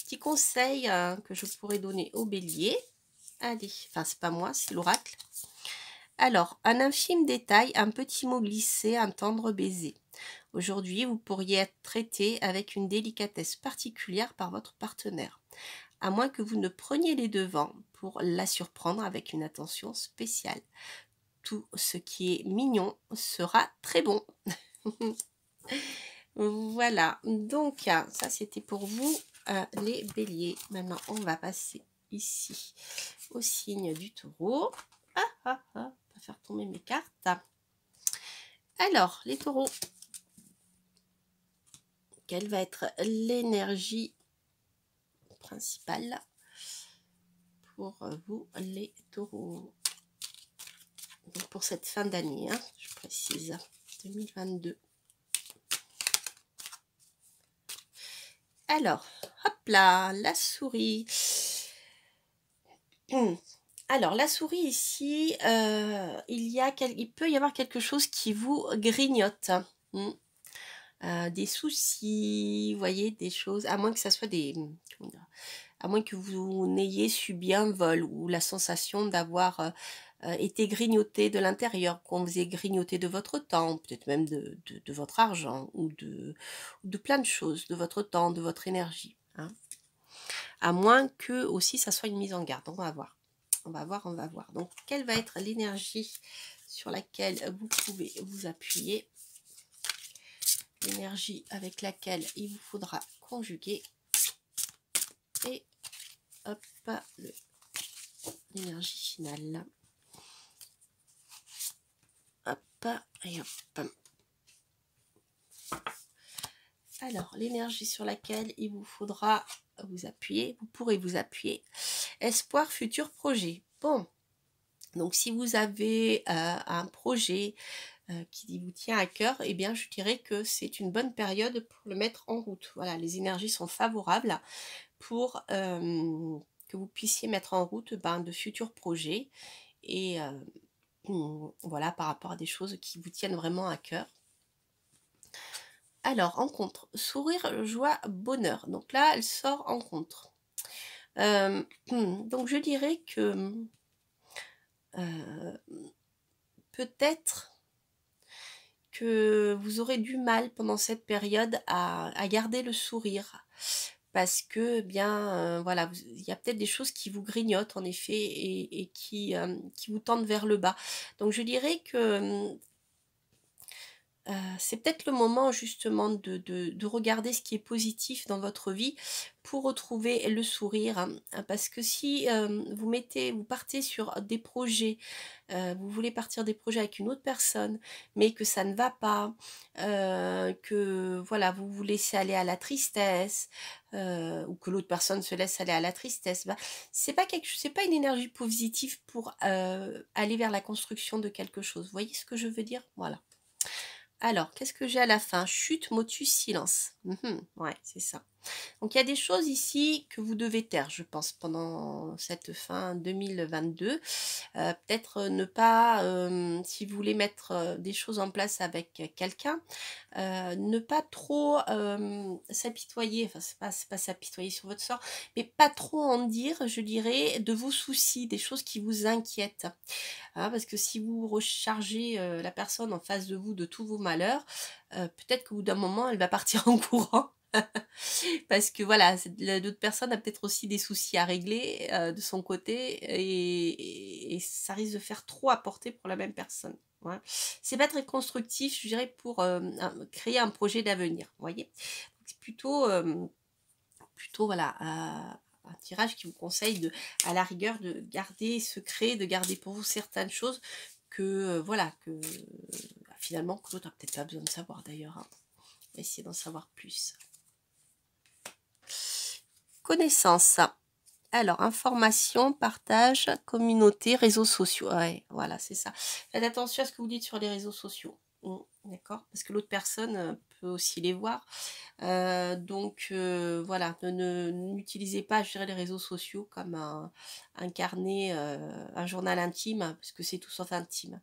A: Petit conseil que je pourrais donner au bélier, allez, enfin c'est pas moi, c'est l'oracle. Alors, un infime détail, un petit mot glissé, un tendre baiser. Aujourd'hui, vous pourriez être traité avec une délicatesse particulière par votre partenaire, à moins que vous ne preniez les devants pour la surprendre avec une attention spéciale. Tout ce qui est mignon sera très bon. Voilà, donc ça c'était pour vous les béliers. Maintenant, on va passer ici au signe du taureau. On va faire tomber mes cartes. Alors, les taureaux, quelle va être l'énergie principale pour vous les taureaux? Donc pour cette fin d'année, hein, je précise, 2022. Alors, hop là, la souris. Alors, la souris ici, il peut y avoir quelque chose qui vous grignote. Des soucis, vous voyez, des choses, à moins que ça soit à moins que vous n'ayez subi un vol ou la sensation d'avoir été grignoté de l'intérieur, qu'on vous ait grignoté de votre temps, peut-être même de votre argent ou de plein de choses, de votre temps, de votre énergie, hein. À moins que aussi ça soit une mise en garde. On va voir. On va voir, on va voir. Donc, quelle va être l'énergie sur laquelle vous pouvez vous appuyer? L'énergie avec laquelle il vous faudra conjuguer. Et hop, l'énergie finale. Hop, et hop. Alors, l'énergie sur laquelle il vous faudra vous appuyer, vous pourrez vous appuyer. Espoir, futur projet. Bon, donc si vous avez un projet qui vous tient à cœur, eh bien je dirais que c'est une bonne période pour le mettre en route. Voilà, les énergies sont favorables pour que vous puissiez mettre en route de futurs projets et voilà, par rapport à des choses qui vous tiennent vraiment à cœur. Alors, rencontre, sourire, joie, bonheur. Donc là, elle sort en contre. Donc je dirais que peut-être que vous aurez du mal pendant cette période à garder le sourire. Parce que, bien, voilà, il y a peut-être des choses qui vous grignotent, en effet, et qui vous tendent vers le bas. Donc je dirais que c'est peut-être le moment justement de regarder ce qui est positif dans votre vie pour retrouver le sourire, hein, parce que si vous partez sur des projets, vous voulez partir des projets avec une autre personne, mais que ça ne va pas, que voilà, vous vous laissez aller à la tristesse, ou que l'autre personne se laisse aller à la tristesse, c'est pas une énergie positive pour aller vers la construction de quelque chose. Vous voyez ce que je veux dire? Voilà. Alors, qu'est-ce que j'ai à la fin? Chute, motus, silence. Ouais, c'est ça. Donc il y a des choses ici que vous devez taire, je pense, pendant cette fin 2022. Peut-être ne pas, si vous voulez mettre des choses en place avec quelqu'un, ne pas trop s'apitoyer, enfin c'est pas s'apitoyer sur votre sort, mais pas trop en dire, je dirais, de vos soucis, des choses qui vous inquiètent. Hein, parce que si vous rechargez la personne en face de vous de tous vos malheurs, peut-être qu'au bout d'un moment, elle va partir en courant. Parce que voilà, l'autre personne a peut-être aussi des soucis à régler de son côté et ça risque de faire trop à porter pour la même personne. Voilà. C'est pas très constructif, je dirais, pour créer un projet d'avenir. Vous voyez, c'est plutôt voilà, un tirage qui vous conseille à la rigueur de garder secret, de garder pour vous certaines choses que voilà, que finalement que l'autre n'a peut-être pas besoin de savoir d'ailleurs. Hein. On va essayer d'en savoir plus. Connaissance. Alors, information, partage, communauté, réseaux sociaux. Ouais, voilà, c'est ça. Faites attention à ce que vous dites sur les réseaux sociaux. D'accord? Parce que l'autre personne peut aussi les voir. Donc, voilà, n'utilisez pas, je dirais, les réseaux sociaux comme un carnet, un journal intime, parce que c'est tout sauf intime.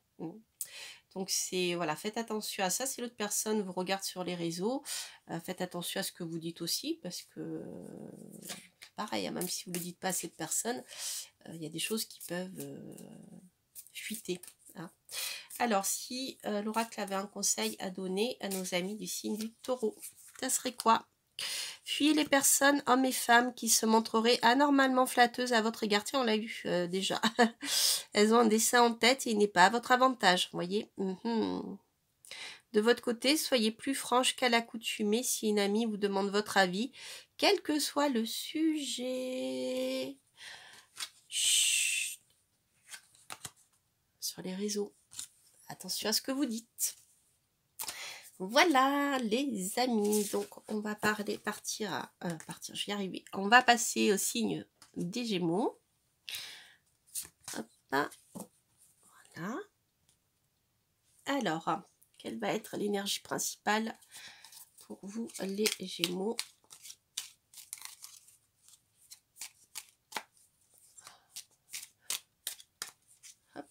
A: Donc c'est voilà, faites attention à ça. Si l'autre personne vous regarde sur les réseaux, faites attention à ce que vous dites aussi, parce que pareil, hein, même si vous ne le dites pas à cette personne, il y a des choses qui peuvent fuiter. Hein. Alors, si l'oracle avait un conseil à donner à nos amis du signe du taureau, ça serait quoi? Fuyez les personnes, hommes et femmes, qui se montreraient anormalement flatteuses à votre égard. Tiens, on l'a eu déjà. Elles ont un dessein en tête et il n'est pas à votre avantage, voyez. De votre côté, soyez plus franche qu'à l'accoutumée si une amie vous demande votre avis, quel que soit le sujet. Chut. Sur les réseaux, attention à ce que vous dites. Voilà les amis, donc on va partir, je vais y arriver. On va passer au signe des Gémeaux. Hop là. Voilà. Alors, quelle va être l'énergie principale pour vous les Gémeaux? Hop.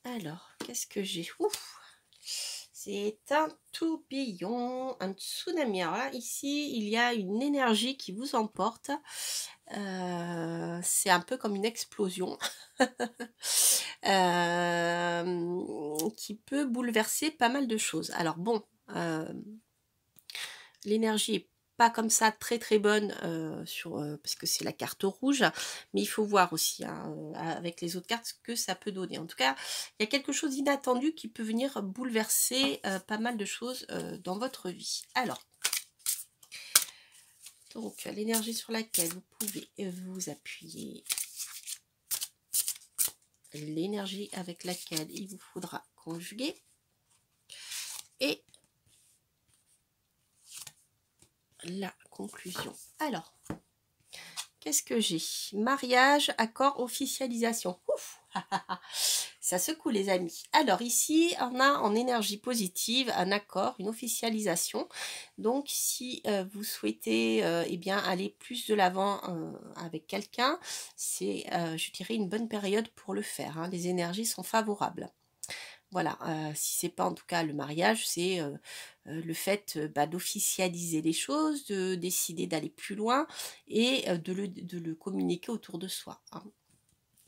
A: Alors, qu'est-ce que j'ai? C'est un tourbillon, un tsunami. Alors là, ici, il y a une énergie qui vous emporte. C'est un peu comme une explosion qui peut bouleverser pas mal de choses. Alors bon, l'énergie est pas comme ça très très bonne parce que c'est la carte rouge, mais il faut voir aussi hein, avec les autres cartes ce que ça peut donner. En tout cas, il y a quelque chose d'inattendu qui peut venir bouleverser pas mal de choses dans votre vie. Alors, donc l'énergie sur laquelle vous pouvez vous appuyer, l'énergie avec laquelle il vous faudra conjuguer et la conclusion. Alors, qu'est-ce que j'ai? Mariage, accord, officialisation. Ouf. Ça secoue les amis. Alors ici, on a en énergie positive un accord, une officialisation. Donc si vous souhaitez eh bien, aller plus de l'avant avec quelqu'un, c'est, je dirais, une bonne période pour le faire. Hein. Les énergies sont favorables. Voilà, si c'est pas en tout cas le mariage, c'est le fait d'officialiser les choses, de décider d'aller plus loin et de le communiquer autour de soi. Hein.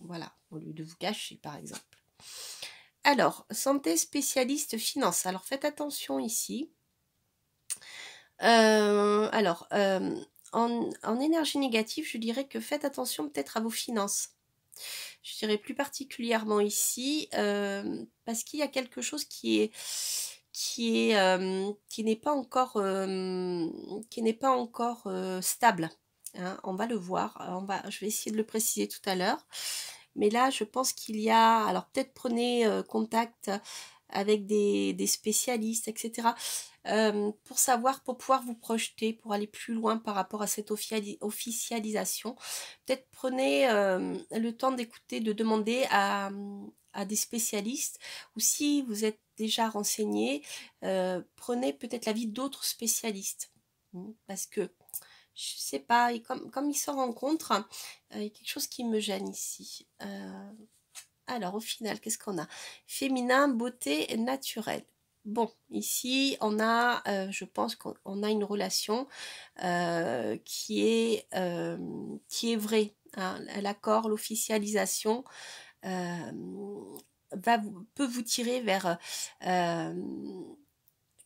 A: Voilà, au lieu de vous cacher par exemple. Alors, santé spécialiste finance. Alors faites attention ici. En énergie négative, je dirais que faites attention peut-être à vos finances. Je dirais plus particulièrement ici, parce qu'il y a quelque chose qui n'est pas encore, stable. Hein, on va le voir, je vais essayer de le préciser tout à l'heure. Mais là, je pense qu'il y a, alors peut-être prenez contact avec des spécialistes, etc. Pour pouvoir vous projeter, pour aller plus loin par rapport à cette officialisation. Peut-être prenez le temps d'écouter, de demander à des spécialistes, ou si vous êtes déjà renseigné, prenez peut-être l'avis d'autres spécialistes. Parce que, je sais pas, et comme ils se rencontrent, il y a quelque chose qui me gêne ici. Alors, au final, qu'est-ce qu'on a? Féminin, beauté naturelle. Bon, ici, on a, je pense qu'on a une relation qui est vraie. Hein. L'accord, l'officialisation peut vous tirer vers,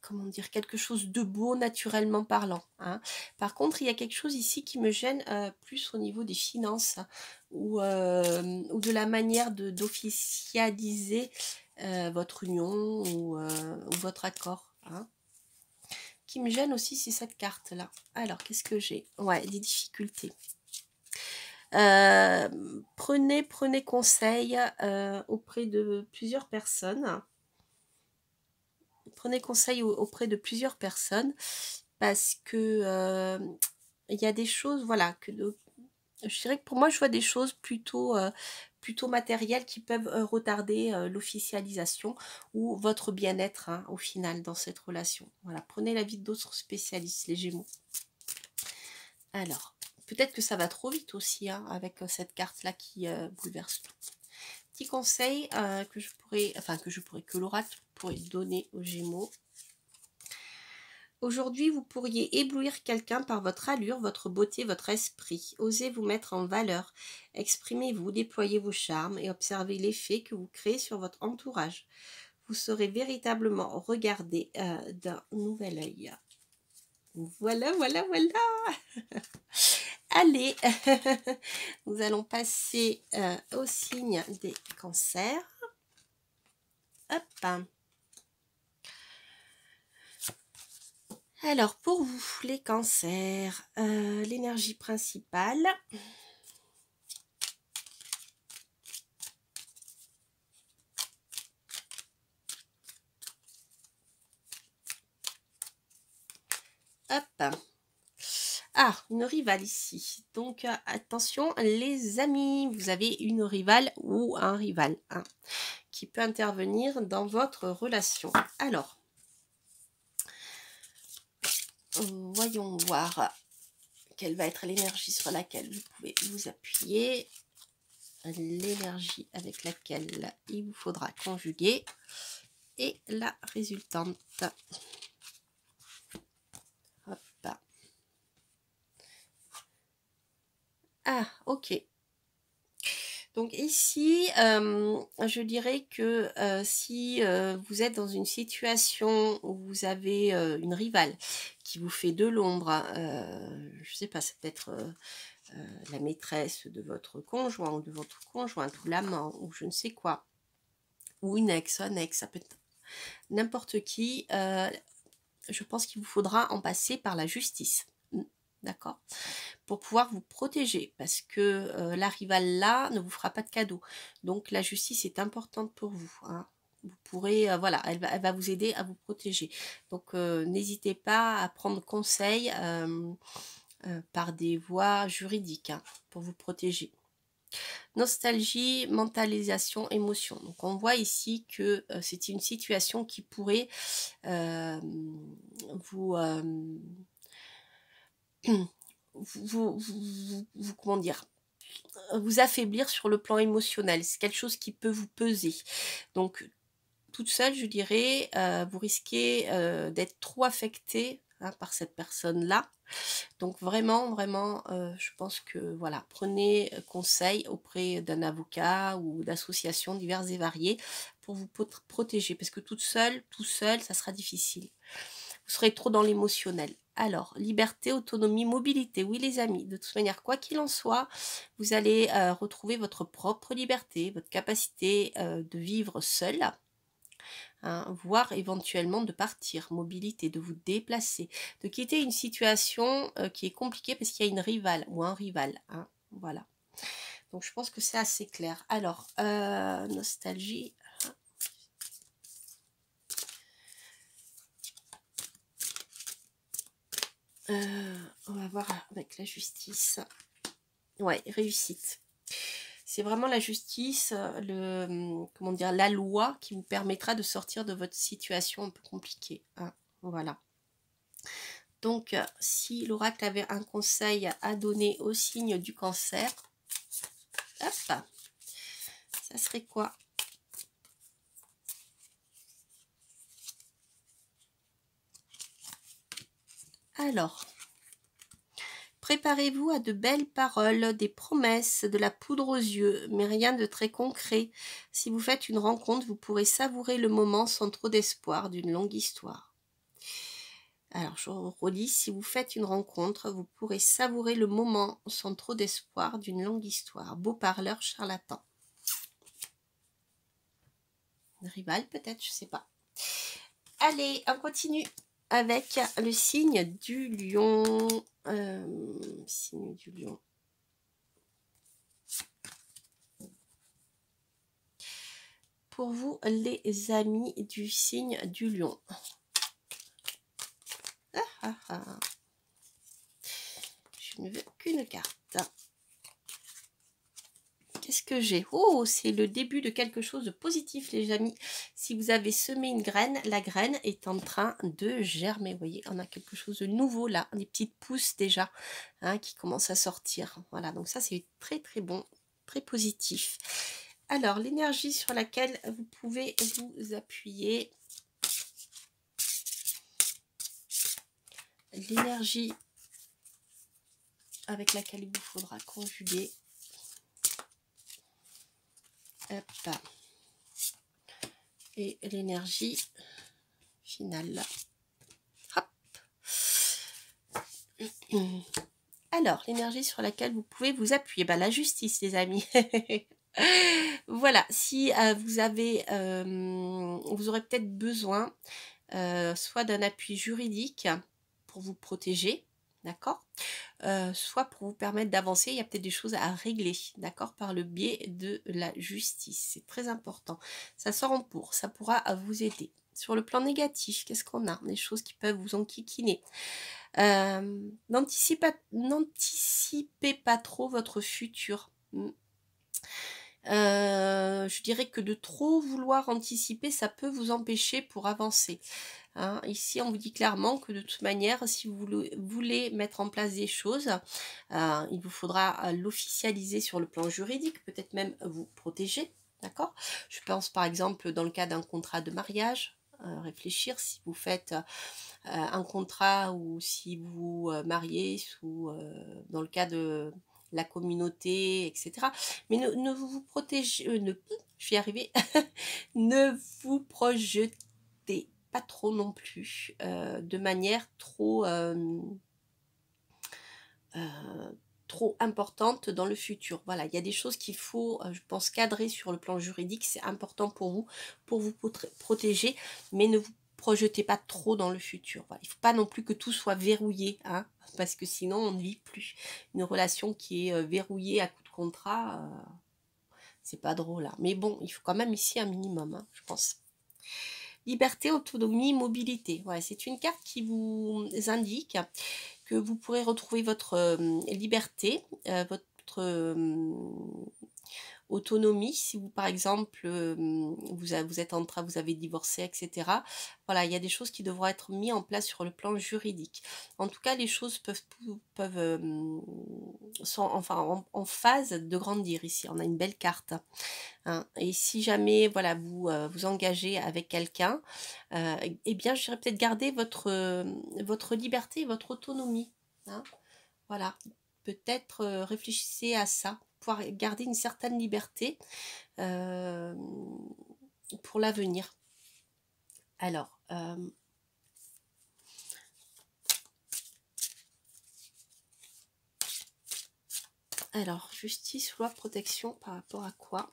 A: comment dire, quelque chose de beau naturellement parlant. Hein. Par contre, il y a quelque chose ici qui me gêne plus au niveau des finances, hein, ou de la manière d'officialiser votre union ou votre accord. Hein. Qui me gêne aussi, c'est cette carte-là. Alors, qu'est-ce que j'ai? Ouais, des difficultés. Prenez conseil auprès de plusieurs personnes. Prenez conseil auprès de plusieurs personnes parce que il y a des choses, voilà, je dirais que pour moi, je vois des choses plutôt matérielles qui peuvent retarder l'officialisation ou votre bien-être hein, au final dans cette relation. Voilà, prenez l'avis d'autres spécialistes, les Gémeaux. Alors, peut-être que ça va trop vite aussi hein, avec cette carte-là qui bouleverse tout. Petit conseil que l'oracle pourrait donner aux Gémeaux. Aujourd'hui, vous pourriez éblouir quelqu'un par votre allure, votre beauté, votre esprit. Osez vous mettre en valeur. Exprimez-vous, déployez vos charmes et observez l'effet que vous créez sur votre entourage. Vous serez véritablement regardé d'un nouvel œil. Voilà, voilà, voilà. Allez, nous allons passer au signe des cancers. Hop. Alors, pour vous, les cancers, l'énergie principale. Hop. Ah, une rivale ici. Donc, attention, les amis, vous avez une rivale ou un rival hein, qui peut intervenir dans votre relation. Alors, voyons voir quelle va être l'énergie sur laquelle vous pouvez vous appuyer. L'énergie avec laquelle il vous faudra conjuguer et la résultante. Hop. Ah, ok. Donc ici, je dirais que si vous êtes dans une situation où vous avez une rivale qui vous fait de l'ombre, je ne sais pas, ça peut être la maîtresse de votre conjoint ou de votre conjointe ou l'amant ou je ne sais quoi, ou une ex, un ex, ça peut être n'importe qui, je pense qu'il vous faudra en passer par la justice. D'accord? Pour pouvoir vous protéger, parce que la rivale là ne vous fera pas de cadeau. Donc la justice est importante pour vous. Hein. Vous pourrez, voilà, elle va vous aider à vous protéger. Donc n'hésitez pas à prendre conseil par des voies juridiques hein, pour vous protéger. Nostalgie, mentalisation, émotion. Donc on voit ici que c'est une situation qui pourrait vous, comment dire, vous affaiblir sur le plan émotionnel. C'est quelque chose qui peut vous peser. Donc toute seule, je dirais, vous risquez d'être trop affecté hein, par cette personne-là. Donc vraiment, vraiment, je pense que voilà, prenez conseil auprès d'un avocat ou d'associations diverses et variées pour vous protéger. Parce que toute seule, tout seul, ça sera difficile. Vous serez trop dans l'émotionnel. Alors, liberté, autonomie, mobilité. Oui, les amis, de toute manière, quoi qu'il en soit, vous allez retrouver votre propre liberté, votre capacité de vivre seul, hein, voire éventuellement de partir, mobilité, de vous déplacer, de quitter une situation qui est compliquée parce qu'il y a une rivale ou un rival. Hein, voilà. Donc, je pense que c'est assez clair. Alors, nostalgie. On va voir avec la justice. Ouais, réussite. C'est vraiment la justice, comment dire, la loi qui vous permettra de sortir de votre situation un peu compliquée, hein. Voilà. Donc, si l'oracle avait un conseil à donner au signe du cancer, hop, ça serait quoi? Alors, préparez-vous à de belles paroles, des promesses, de la poudre aux yeux, mais rien de très concret. Si vous faites une rencontre, vous pourrez savourer le moment sans trop d'espoir d'une longue histoire. Alors, je relis, si vous faites une rencontre, vous pourrez savourer le moment sans trop d'espoir d'une longue histoire. Beau parleur charlatan. Rival peut-être, je sais pas. Allez, on continue avec le signe du lion. Signe du lion. Pour vous, les amis du signe du lion. Je ne veux qu'une carte. Qu'est-ce que j'ai? Oh, c'est le début de quelque chose de positif, les amis. Si vous avez semé une graine, la graine est en train de germer. Vous voyez, on a quelque chose de nouveau là, des petites pousses déjà, hein, qui commencent à sortir. Voilà, donc ça c'est très très bon, très positif. Alors, l'énergie sur laquelle vous pouvez vous appuyer. L'énergie avec laquelle il vous faudra conjuguer. Hop. Et l'énergie finale. Hop. Alors, l'énergie sur laquelle vous pouvez vous appuyer. La justice, les amis. Voilà, si vous avez, vous aurez peut-être besoin soit d'un appui juridique pour vous protéger, d'accord, soit pour vous permettre d'avancer. Il y a peut-être des choses à régler, d'accord, par le biais de la justice. C'est très important. Ça sort en pour, ça pourra vous aider. Sur le plan négatif, qu'est-ce qu'on a? Des choses qui peuvent vous enquiquiner. N'anticipez pas trop votre futur. Je dirais que de trop vouloir anticiper, ça peut vous empêcher pour avancer. Hein. Ici, on vous dit clairement que de toute manière, si vous voulez mettre en place des choses, il vous faudra l'officialiser sur le plan juridique, peut-être même vous protéger. D'accord? Je pense par exemple dans le cas d'un contrat de mariage, réfléchir si vous faites un contrat ou si vous mariez sous, dans le cas de la communauté, etc. Mais ne vous protégez, je vais y arriver, ne vous projetez pas trop non plus, de manière trop trop importante dans le futur. Voilà, il y a des choses qu'il faut, je pense, cadrer sur le plan juridique. C'est important pour vous protéger, mais ne vous projetez pas trop dans le futur. Voilà. Il ne faut pas non plus que tout soit verrouillé, hein, parce que sinon on ne vit plus. Une relation qui est verrouillée à coup de contrat, c'est pas drôle. Hein. Mais bon, il faut quand même ici un minimum, hein, je pense. Liberté, autonomie, mobilité. Ouais, c'est une carte qui vous indique que vous pourrez retrouver votre liberté, votre autonomie, si vous par exemple vous êtes en train, vous avez divorcé, etc. Voilà, il y a des choses qui devront être mises en place sur le plan juridique. En tout cas, les choses sont enfin en phase de grandir ici. On a une belle carte. Hein. Et si jamais voilà vous vous engagez avec quelqu'un, eh bien je dirais peut-être garder votre liberté et votre autonomie. Hein. Voilà, peut-être réfléchissez à ça, pouvoir garder une certaine liberté pour l'avenir. Alors, justice, loi, protection, par rapport à quoi?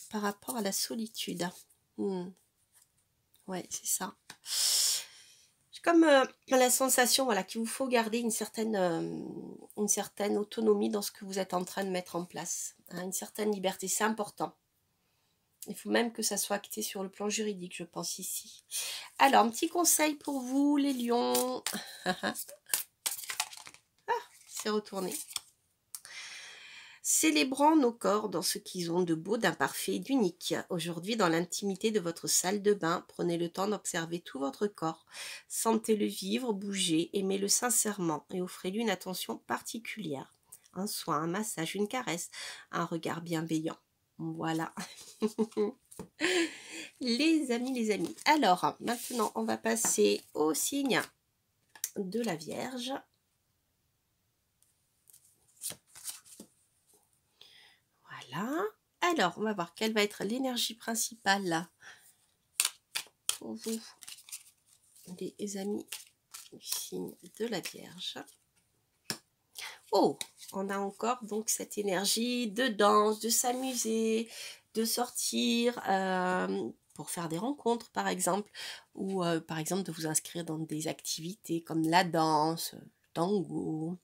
A: Par rapport à la solitude. Ouais, c'est ça. J'ai comme la sensation, voilà, qu'il vous faut garder une certaine autonomie dans ce que vous êtes en train de mettre en place. Hein, une certaine liberté, c'est important. Il faut même que ça soit acté sur le plan juridique, je pense ici. Alors, un petit conseil pour vous, les lions. C'est retourné. Célébrons nos corps dans ce qu'ils ont de beau, d'imparfait et d'unique. Aujourd'hui, dans l'intimité de votre salle de bain, prenez le temps d'observer tout votre corps. Sentez-le vivre, bouger, aimez-le sincèrement et offrez-lui une attention particulière. Un soin, un massage, une caresse, un regard bienveillant. Voilà. Les amis. Alors, maintenant, on va passer au signe de la Vierge. Voilà. Alors, on va voir quelle va être l'énergie principale là, pour vous, les amis du signe de la Vierge. Oh, on a encore donc cette énergie de danse, de s'amuser, de sortir pour faire des rencontres par exemple, ou par exemple de vous inscrire dans des activités comme la danse, le tango.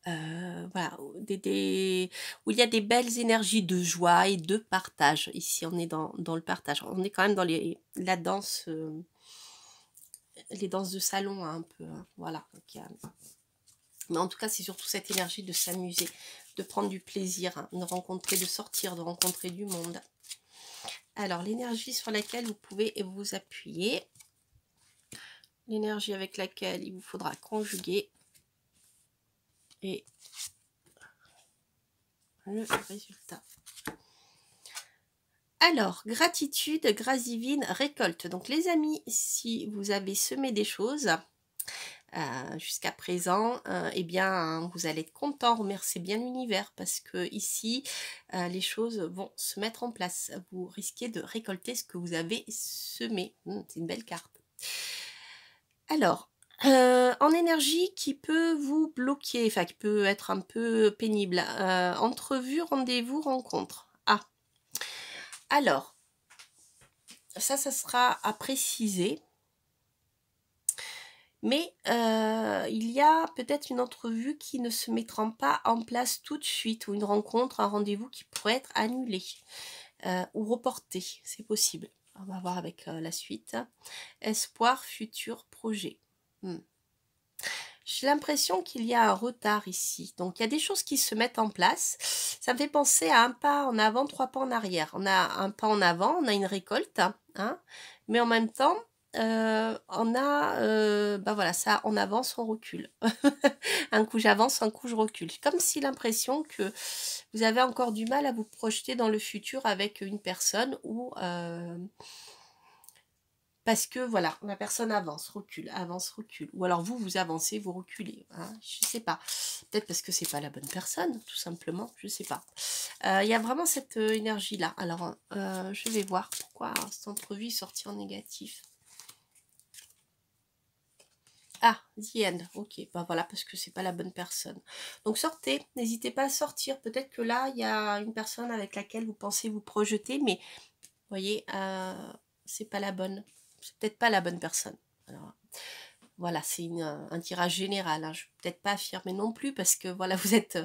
A: Voilà, où il y a des belles énergies de joie et de partage. Ici, on est dans le partage. On est quand même dans la danse, les danses de salon, hein, un peu. Hein, voilà. Donc, mais en tout cas, c'est surtout cette énergie de s'amuser, de prendre du plaisir, hein, de rencontrer, de sortir, de rencontrer du monde. Alors, l'énergie sur laquelle vous pouvez vous appuyer, l'énergie avec laquelle il vous faudra conjuguer, et le résultat. Alors, gratitude, grâce divine, récolte. Donc les amis, si vous avez semé des choses jusqu'à présent, eh bien, vous allez être content, remercier bien l'univers parce que ici, les choses vont se mettre en place. Vous risquez de récolter ce que vous avez semé. C'est une belle carte. Alors, en énergie qui peut vous bloquer, enfin qui peut être un peu pénible. Entrevue, rendez-vous, rencontre. Ah, alors, ça sera à préciser. Mais il y a peut-être une entrevue qui ne se mettra pas en place tout de suite, ou une rencontre, un rendez-vous qui pourrait être annulé ou reporté, c'est possible. On va voir avec la suite. Espoir, futur, projet. J'ai l'impression qu'il y a un retard ici. Donc, il y a des choses qui se mettent en place. Ça me fait penser à un pas en avant, 3 pas en arrière. On a un pas en avant, on a une récolte, hein, mais en même temps, on a, ben voilà, ça, on avance, on recule. Un coup j'avance, un coup je recule. Comme si l'impression que vous avez encore du mal à vous projeter dans le futur avec une personne ou... parce que voilà, la personne avance, recule. Ou alors vous avancez, vous reculez. Hein, je sais pas. Peut-être parce que c'est pas la bonne personne, tout simplement. Je sais pas. Il y a vraiment cette énergie-là. Alors, je vais voir pourquoi cette entrevue est sortie en négatif. Ah, the end. Ok, bah voilà, parce que c'est pas la bonne personne. Donc sortez, n'hésitez pas à sortir. Peut-être que là, il y a une personne avec laquelle vous pensez vous projeter, mais vous voyez, c'est pas la bonne. C'est peut-être pas la bonne personne. Alors, voilà, c'est un tirage général. Hein. Je ne peux peut-être pas affirmer non plus parce que voilà, vous êtes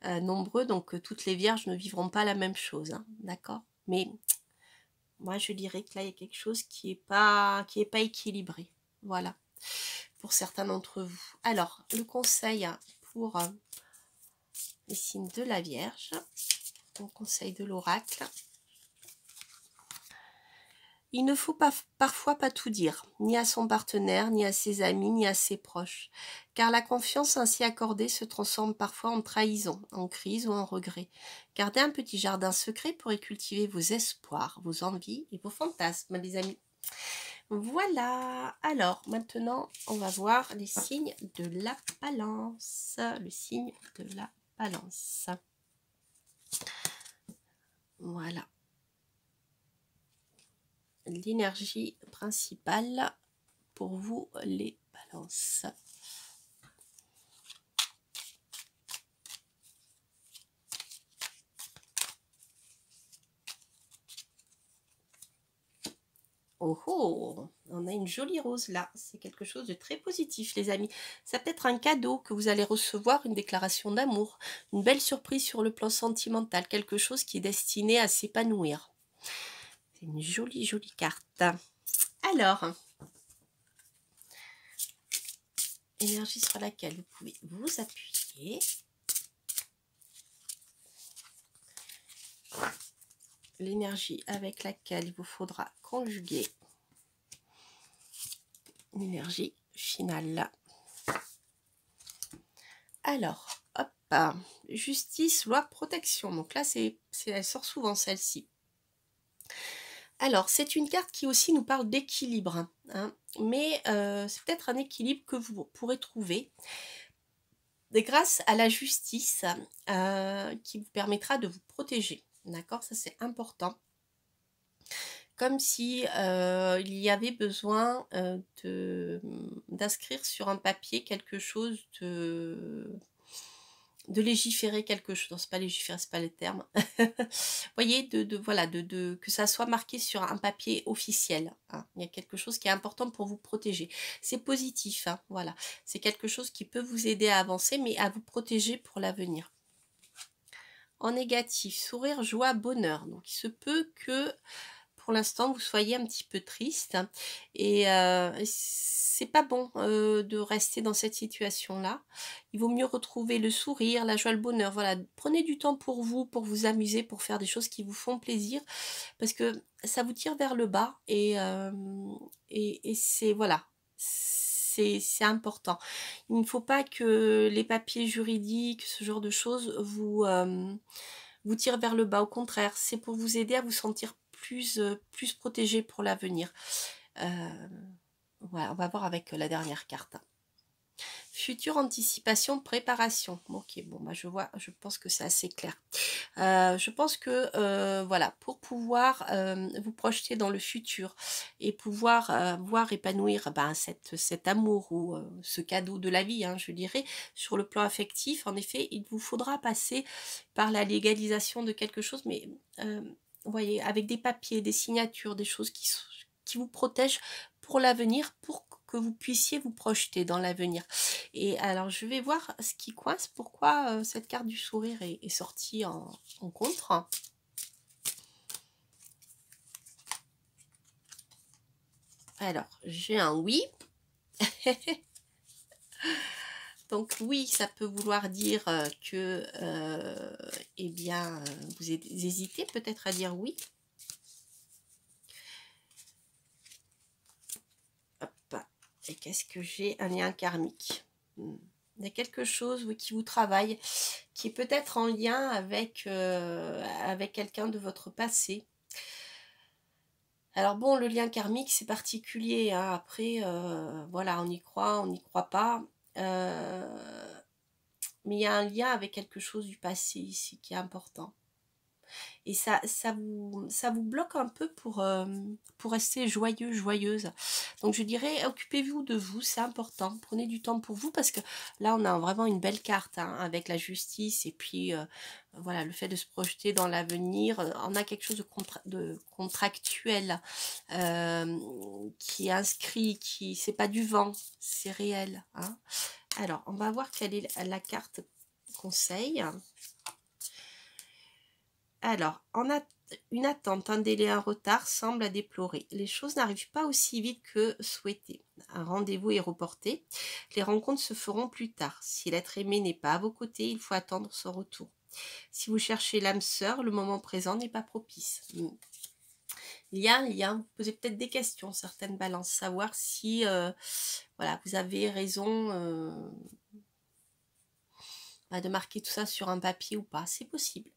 A: nombreux, donc toutes les vierges ne vivront pas la même chose. Hein, d'accord? Mais moi, je dirais que là, il y a quelque chose qui est pas équilibré. Voilà, pour certains d'entre vous. Alors, le conseil pour les signes de la Vierge, le conseil de l'oracle. Il ne faut parfois pas tout dire, ni à son partenaire, ni à ses amis, ni à ses proches, car la confiance ainsi accordée se transforme parfois en trahison, en crise ou en regret. Gardez un petit jardin secret pour y cultiver vos espoirs, vos envies et vos fantasmes, les amis. Voilà, alors maintenant on va voir les signes de la Balance, le signe de la Balance. Voilà. L'énergie principale pour vous les balances. Oh oh, on a une jolie rose là, c'est quelque chose de très positif les amis. Ça peut être un cadeau que vous allez recevoir, une déclaration d'amour, une belle surprise sur le plan sentimental, quelque chose qui est destiné à s'épanouir. C'est une jolie carte. Alors, énergie sur laquelle vous pouvez vous appuyer. l'énergie avec laquelle il vous faudra conjuguer l'énergie finale. Alors, hop, justice, loi, protection. Donc là, elle sort souvent celle-ci. Alors, c'est une carte qui aussi nous parle d'équilibre, hein, mais c'est peut-être un équilibre que vous pourrez trouver grâce à la justice qui vous permettra de vous protéger. D'accord, ça c'est important. Comme si il y avait besoin d'inscrire sur un papier quelque chose de légiférer quelque chose. Non, c'est pas légiférer, c'est pas le terme. Voyez, voilà, que ça soit marqué sur un papier officiel, hein. Il y a quelque chose qui est important pour vous protéger. C'est positif, hein, voilà. C'est quelque chose qui peut vous aider à avancer, mais à vous protéger pour l'avenir. En négatif, sourire, joie, bonheur. Donc, il se peut que pour l'instant vous soyez un petit peu triste et c'est pas bon de rester dans cette situation là. Il vaut mieux retrouver le sourire, la joie, le bonheur. Voilà, prenez du temps pour vous amuser, pour faire des choses qui vous font plaisir, parce que ça vous tire vers le bas et c'est voilà, c'est important. Il ne faut pas que les papiers juridiques, ce genre de choses vous tirent vers le bas. Au contraire, c'est pour vous aider à vous sentir plus protégé pour l'avenir. Voilà, on va voir avec la dernière carte. Future anticipation, préparation. Ok, bon, bah je pense que c'est assez clair. Je pense que voilà, pour pouvoir vous projeter dans le futur et pouvoir voir épanouir cet amour ou ce cadeau de la vie, hein, je dirais, sur le plan affectif, en effet, il vous faudra passer par la légalisation de quelque chose, mais vous voyez, avec des papiers, des signatures, des choses qui vous protègent pour l'avenir, pour que vous puissiez vous projeter dans l'avenir. Et alors, je vais voir ce qui coince, pourquoi cette carte du sourire est sortie en contre. Alors, j'ai un oui. Donc oui, ça peut vouloir dire que, eh bien, vous hésitez peut-être à dire oui. Hop. Et qu'est-ce que j'ai? Un lien karmique. Il y a quelque chose qui vous travaille, qui est peut-être en lien avec quelqu'un de votre passé. Alors bon, le lien karmique, c'est particulier, hein. Après, voilà, on y croit, on n'y croit pas. Mais il y a un lien avec quelque chose du passé ici qui est important. Et ça vous bloque un peu pour rester joyeux, joyeuse. Donc je dirais, occupez-vous de vous, c'est important. Prenez du temps pour vous, parce que là, on a vraiment une belle carte, hein, avec la justice et puis voilà, le fait de se projeter dans l'avenir. On a quelque chose de contractuel qui est inscrit, c'est pas du vent, c'est réel, hein. Alors, on va voir quelle est la carte conseil. Alors, une attente, un délai, un retard semble à déplorer. Les choses n'arrivent pas aussi vite que souhaité. Un rendez-vous est reporté. Les rencontres se feront plus tard. Si l'être aimé n'est pas à vos côtés, il faut attendre son retour. Si vous cherchez l'âme sœur, le moment présent n'est pas propice. Il y a un lien, vous posez peut-être des questions, certaines balances, savoir si voilà, vous avez raison de marquer tout ça sur un papier ou pas. C'est possible.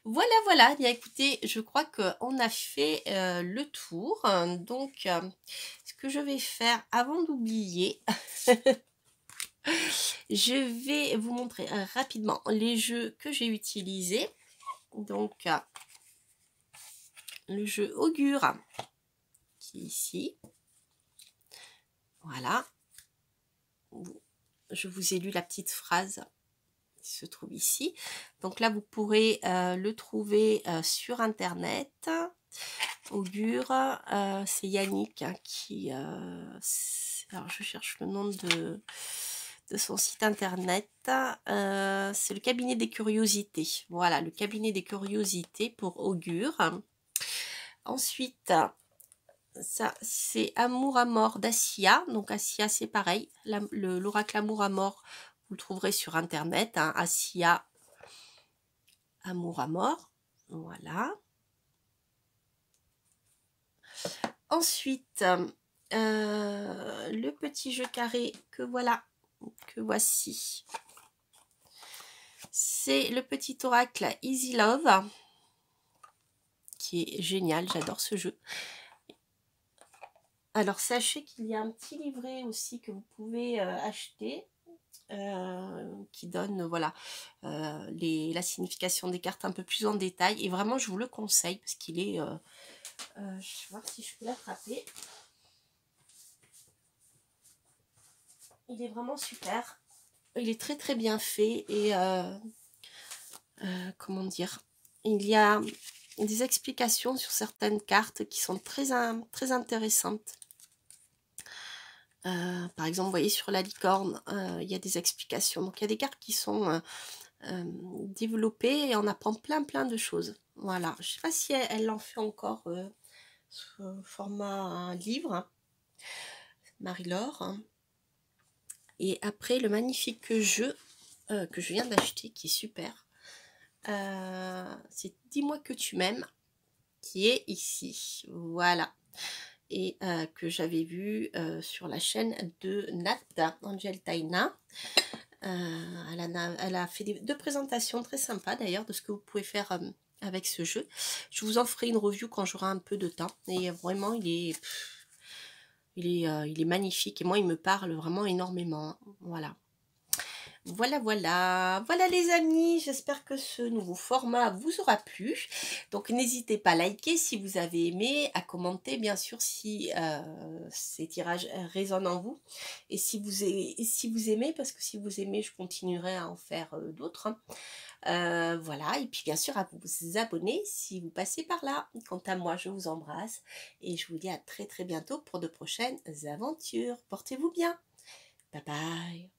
A: Voilà, voilà. Bien, écoutez, je crois qu'on a fait le tour. Donc, ce que je vais faire avant d'oublier, je vais vous montrer rapidement les jeux que j'ai utilisés. Donc, le jeu Augure, qui est ici. Voilà. Je vous ai lu la petite phrase qui se trouve ici. Donc là, vous pourrez le trouver sur Internet. Augure, c'est Yannick, hein, qui... alors, je cherche le nom de son site Internet. C'est le cabinet des curiosités. Voilà, le cabinet des curiosités pour Augure. Ensuite, ça, c'est Amour à mort d'Assia. Donc, Assia, c'est pareil. L'oracle Amour à mort, vous le trouverez sur Internet. Hein, Assia, Amour à mort. Voilà. Ensuite, le petit jeu carré que voilà, que voici. C'est le petit oracle Easy Love, qui est génial, j'adore ce jeu. Alors sachez qu'il y a un petit livret aussi que vous pouvez acheter, qui donne voilà la signification des cartes un peu plus en détail. Et vraiment, je vous le conseille parce qu'il est... je vais voir si je peux l'attraper. Il est vraiment super. Il est très très bien fait et comment dire, il y a des explications sur certaines cartes qui sont très intéressantes. Par exemple, vous voyez sur la licorne, il y a des explications. Donc il y a des cartes qui sont développées et on apprend plein de choses. Voilà, je ne sais pas si elle en fait encore sous format livre, hein, Marie-Laure. Et après, le magnifique jeu que je viens d'acheter, qui est super, c'est Dis-moi que tu m'aimes, qui est ici. Voilà. Et que j'avais vu sur la chaîne de Nat, Angel Taina. Elle a fait deux présentations très sympas d'ailleurs de ce que vous pouvez faire avec ce jeu. Je vous en ferai une review quand j'aurai un peu de temps. Et vraiment, il est magnifique. Et moi, il me parle vraiment énormément. Voilà. Voilà les amis, j'espère que ce nouveau format vous aura plu. Donc n'hésitez pas à liker si vous avez aimé, à commenter bien sûr si ces tirages résonnent en vous. Et si vous aimez, parce que si vous aimez, je continuerai à en faire d'autres, hein. Voilà, et puis bien sûr à vous abonner si vous passez par là. Quant à moi, je vous embrasse et je vous dis à très bientôt pour de prochaines aventures. Portez-vous bien. Bye bye.